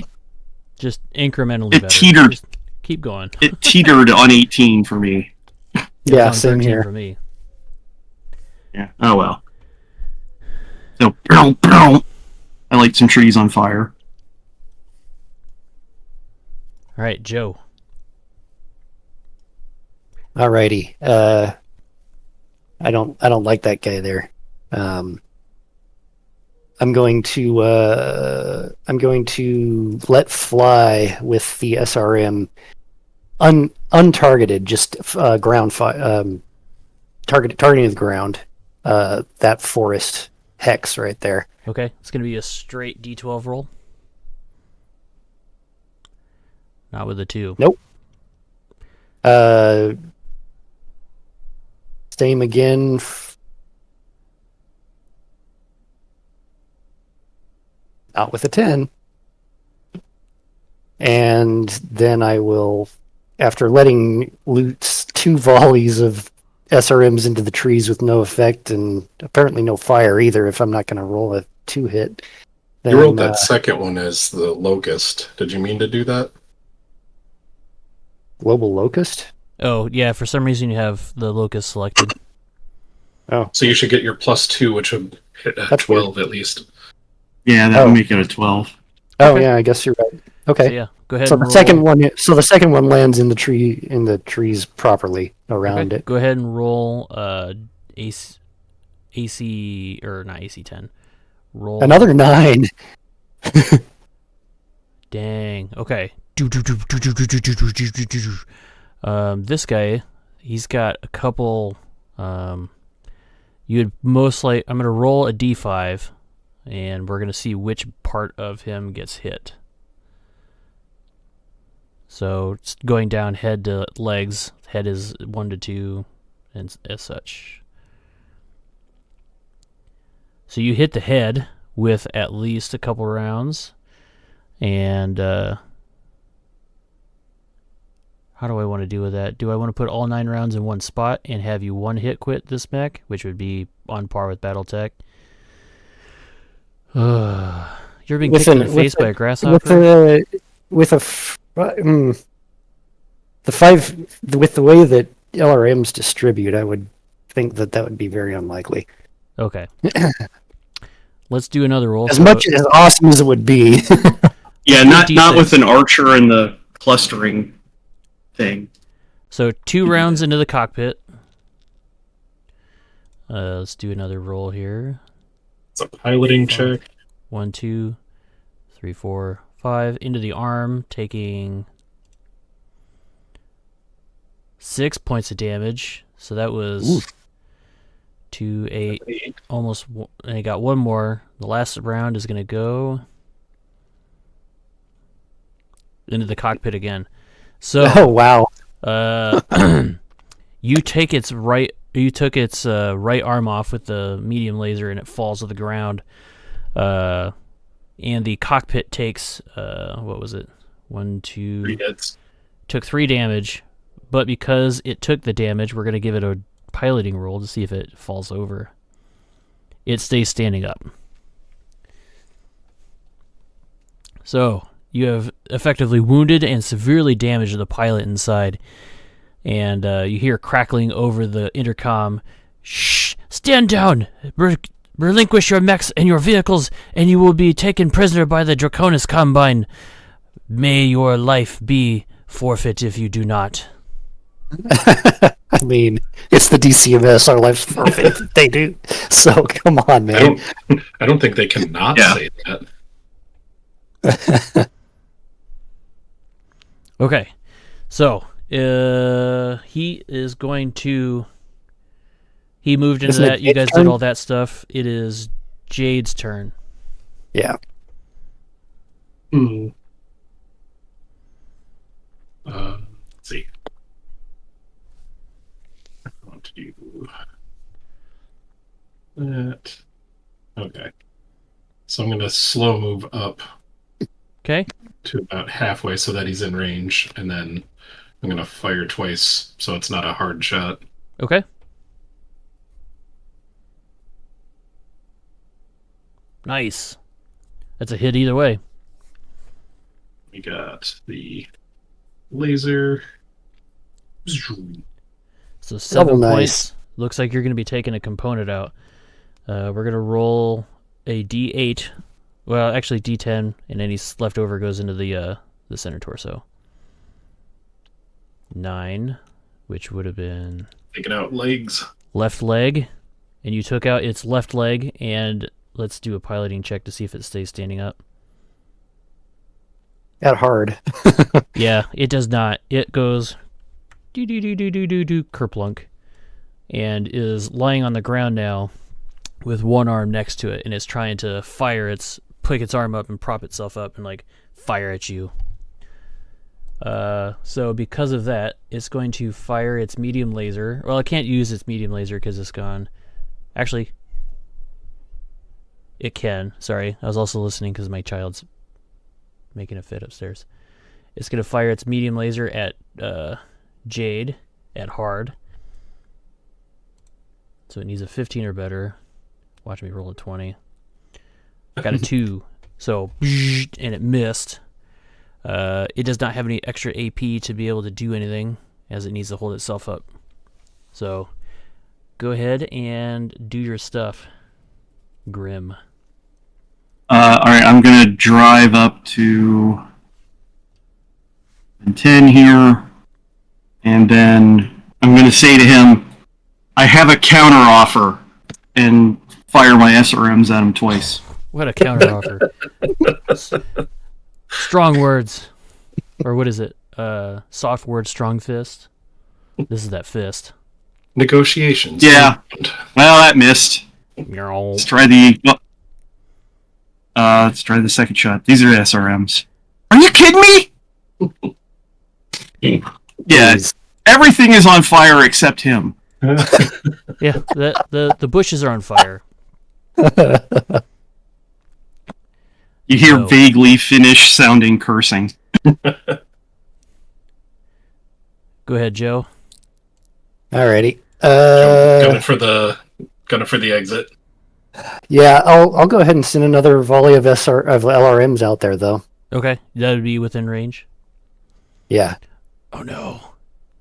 Just incrementally it better. teetered. Just keep going. It teetered on 18 for me. Yeah, It's on same 13 here. for me. Yeah. Oh well. So I light some trees on fire. All right, Joe. Alrighty. I don't like that guy there. I'm going to let fly with the SRM untargeted, just ground fire, targeting the ground. That forest hex right there. Okay, it's going to be a straight D12 roll. Not with a 2. Nope. Same again. Not with a 10. And then I will, after letting loose 2 volleys of SRMs into the trees with no effect and apparently no fire either, if I'm not going to roll a 2 hit. Then, You rolled that second one as the locust. Did you mean to do that? Global Locust? Oh, yeah, for some reason you have the locust selected. Oh. So you should get your +2, which would hit at 12 at least. Yeah, that would make it a 12. Oh, Okay. yeah, I guess you're right. Okay. So yeah, go ahead So and the roll. second one lands in the trees properly around it. Go ahead and roll AC, or not AC10. Roll. Another 9. Dang. Okay. This guy, he's got a couple. You'd most like. I'm gonna roll a D5, and we're gonna see which part of him gets hit. So it's going down head to legs. Head is 1 to 2, and as such. So you hit the head with at least a couple rounds, and how do I want to deal with that? Do I want to put all 9 rounds in one spot and have you 1 hit quit this mech, which would be on par with Battletech? You're being kicked in the face by a grasshopper? With the way that LRMs distribute, I would think that would be very unlikely. Okay. Let's do another roll. As much as awesome as it would be. Yeah, not with an archer and the clustering thing. So 2 rounds into the cockpit. Let's do another roll here. It's a piloting check. 1, 2, 3, 4, 5. Into the arm, taking 6 points of damage. So that was 2, 8, almost. And I got 1 more. The last round is going to go into the cockpit again. So, oh wow! you took its right arm off with the medium laser, and it falls to the ground. And the cockpit takes what was it? 1, 2. 3 hits. Took 3 damage, but because it took the damage, we're gonna give it a piloting roll to see if it falls over. It stays standing up. So you have effectively wounded and severely damaged the pilot inside, and you hear crackling over the intercom. Shh! Stand down! Relinquish your mechs and your vehicles, and you will be taken prisoner by the Draconis Combine. May your life be forfeit if you do not. I mean, it's the DCMS. Our life's forfeit. They do. So come on, man. I don't think they can not say that. Okay, so he is going to. He moved into that. You guys did all that stuff. It is Jade's turn. Yeah. Let's see. I want to do that. Okay. So I'm going to slow move up Okay. to about halfway so that he's in range, and then I'm going to fire twice so it's not a hard shot. Okay. Nice. That's a hit either way. We got the laser. So 7 nice. points. Looks like you're going to be taking a component out. We're going to roll a D8. Well, actually D10, and any leftover goes into the center torso. 9, which would have been Taking out legs. left leg, and you took out its left leg, and let's do a piloting check to see if it stays standing up. That hard. Yeah, it does not. It goes do kerplunk, and is lying on the ground now with one arm next to it, and it's trying to pick its arm up and prop itself up and like fire at you. So because of that, it's going to fire its medium laser. Well, it can't use its medium laser because it's gone. Actually, it can. Sorry, I was also listening because my child's making a fit upstairs. It's going to fire its medium laser at Jade at hard. So it needs a 15 or better. Watch me roll a 20. I got a 2. So, and it missed. It does not have any extra AP to be able to do anything, as it needs to hold itself up. So, go ahead and do your stuff, Grim. Alright, I'm going to drive up to 10 here, and then I'm going to say to him, I have a counter offer, and fire my SRMs at him twice. What a counter offer. Strong words. Or what is it? Soft word, strong fist. This is that fist. Negotiations. Yeah. Well, that missed. Let's try the second shot. These are SRMs. Are you kidding me? Yeah, everything is on fire except him. Yeah, the bushes are on fire. You hear vaguely Finnish sounding cursing. Go ahead, Joe. Alrighty. Gunning for the exit. Yeah, I'll go ahead and send another volley of LRMs out there, though. Okay, that would be within range. Yeah. Oh no!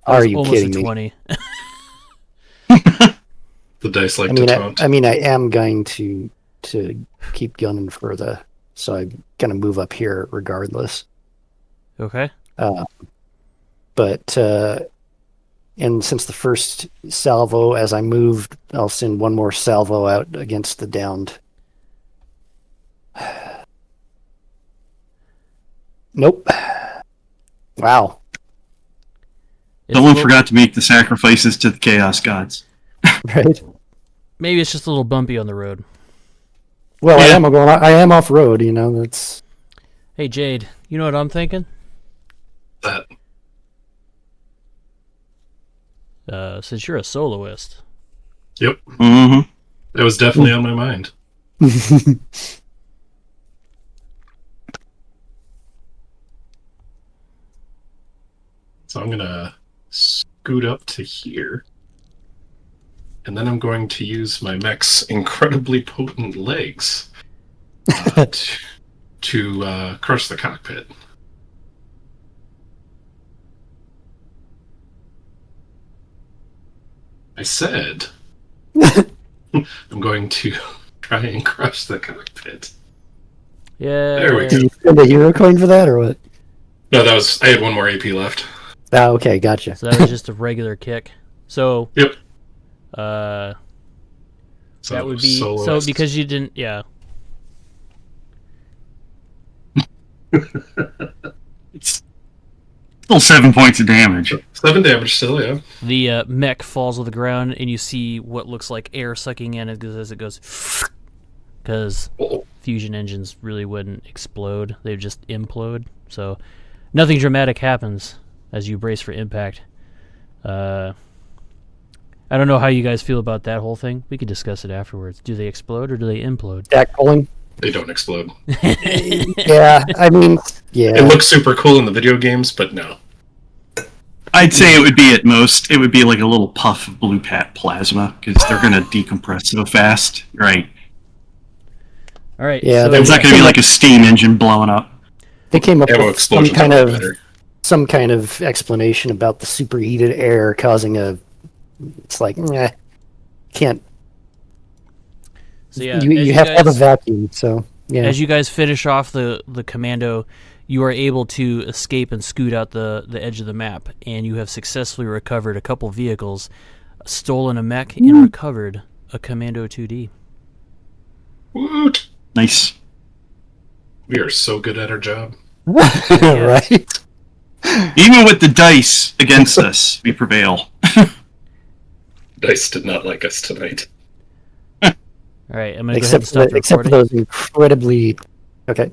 Are you almost kidding a me? 20. The dice like to taunt. I am going to keep gunning for the. So I'm gonna move up here regardless. Okay. But and since the first salvo, as I moved, I'll send one more salvo out against the downed. Nope. Wow. Someone forgot to make the sacrifices to the Chaos Gods. Right. Maybe it's just a little bumpy on the road. Well, yeah. I am off road. You know that's. Hey Jade, you know what I'm thinking? That. Since you're a soloist. Yep. Mm-hmm. That was definitely on my mind. So I'm gonna scoot up to here, and then I'm going to use my mech's incredibly potent legs to crush the cockpit. I said I'm going to try and crush the cockpit. Yeah. There we go. Did you spend a hero coin for that, or what? No, I had one more AP left. Oh, okay, gotcha. So that was just a regular kick. So. Yep. That would be soloist. so because you didn't. Yeah. It's still 7 points of damage. 7 damage still, yeah. The mech falls to the ground, and you see what looks like air sucking in as it goes. Because fusion engines really wouldn't explode; they would just implode. So nothing dramatic happens as you brace for impact. I don't know how you guys feel about that whole thing. We could discuss it afterwards. Do they explode or do they implode? Jack pulling. they don't explode. Yeah, I mean, yeah. It looks super cool in the video games, but no. I'd say it would be at most, it would be like a little puff of blue plasma, because they're going to decompress so fast. Right. All right. Yeah, so, It's not going to be like a steam engine blowing up. They came up Ammo with some explosions kind are of better. some kind of explanation about the superheated air causing a. It's like, can't. So yeah, You have to have a vacuum. So yeah. As you guys finish off the commando, you are able to escape and scoot out the edge of the map, and you have successfully recovered a couple vehicles, stolen a mech, and recovered a Commando 2D. Woot! Nice. We are so good at our job. Right. Even with the dice against us, we prevail. Dice did not like us tonight. All right, I'm going to go ahead and stop the Except for recording. those incredibly. Okay.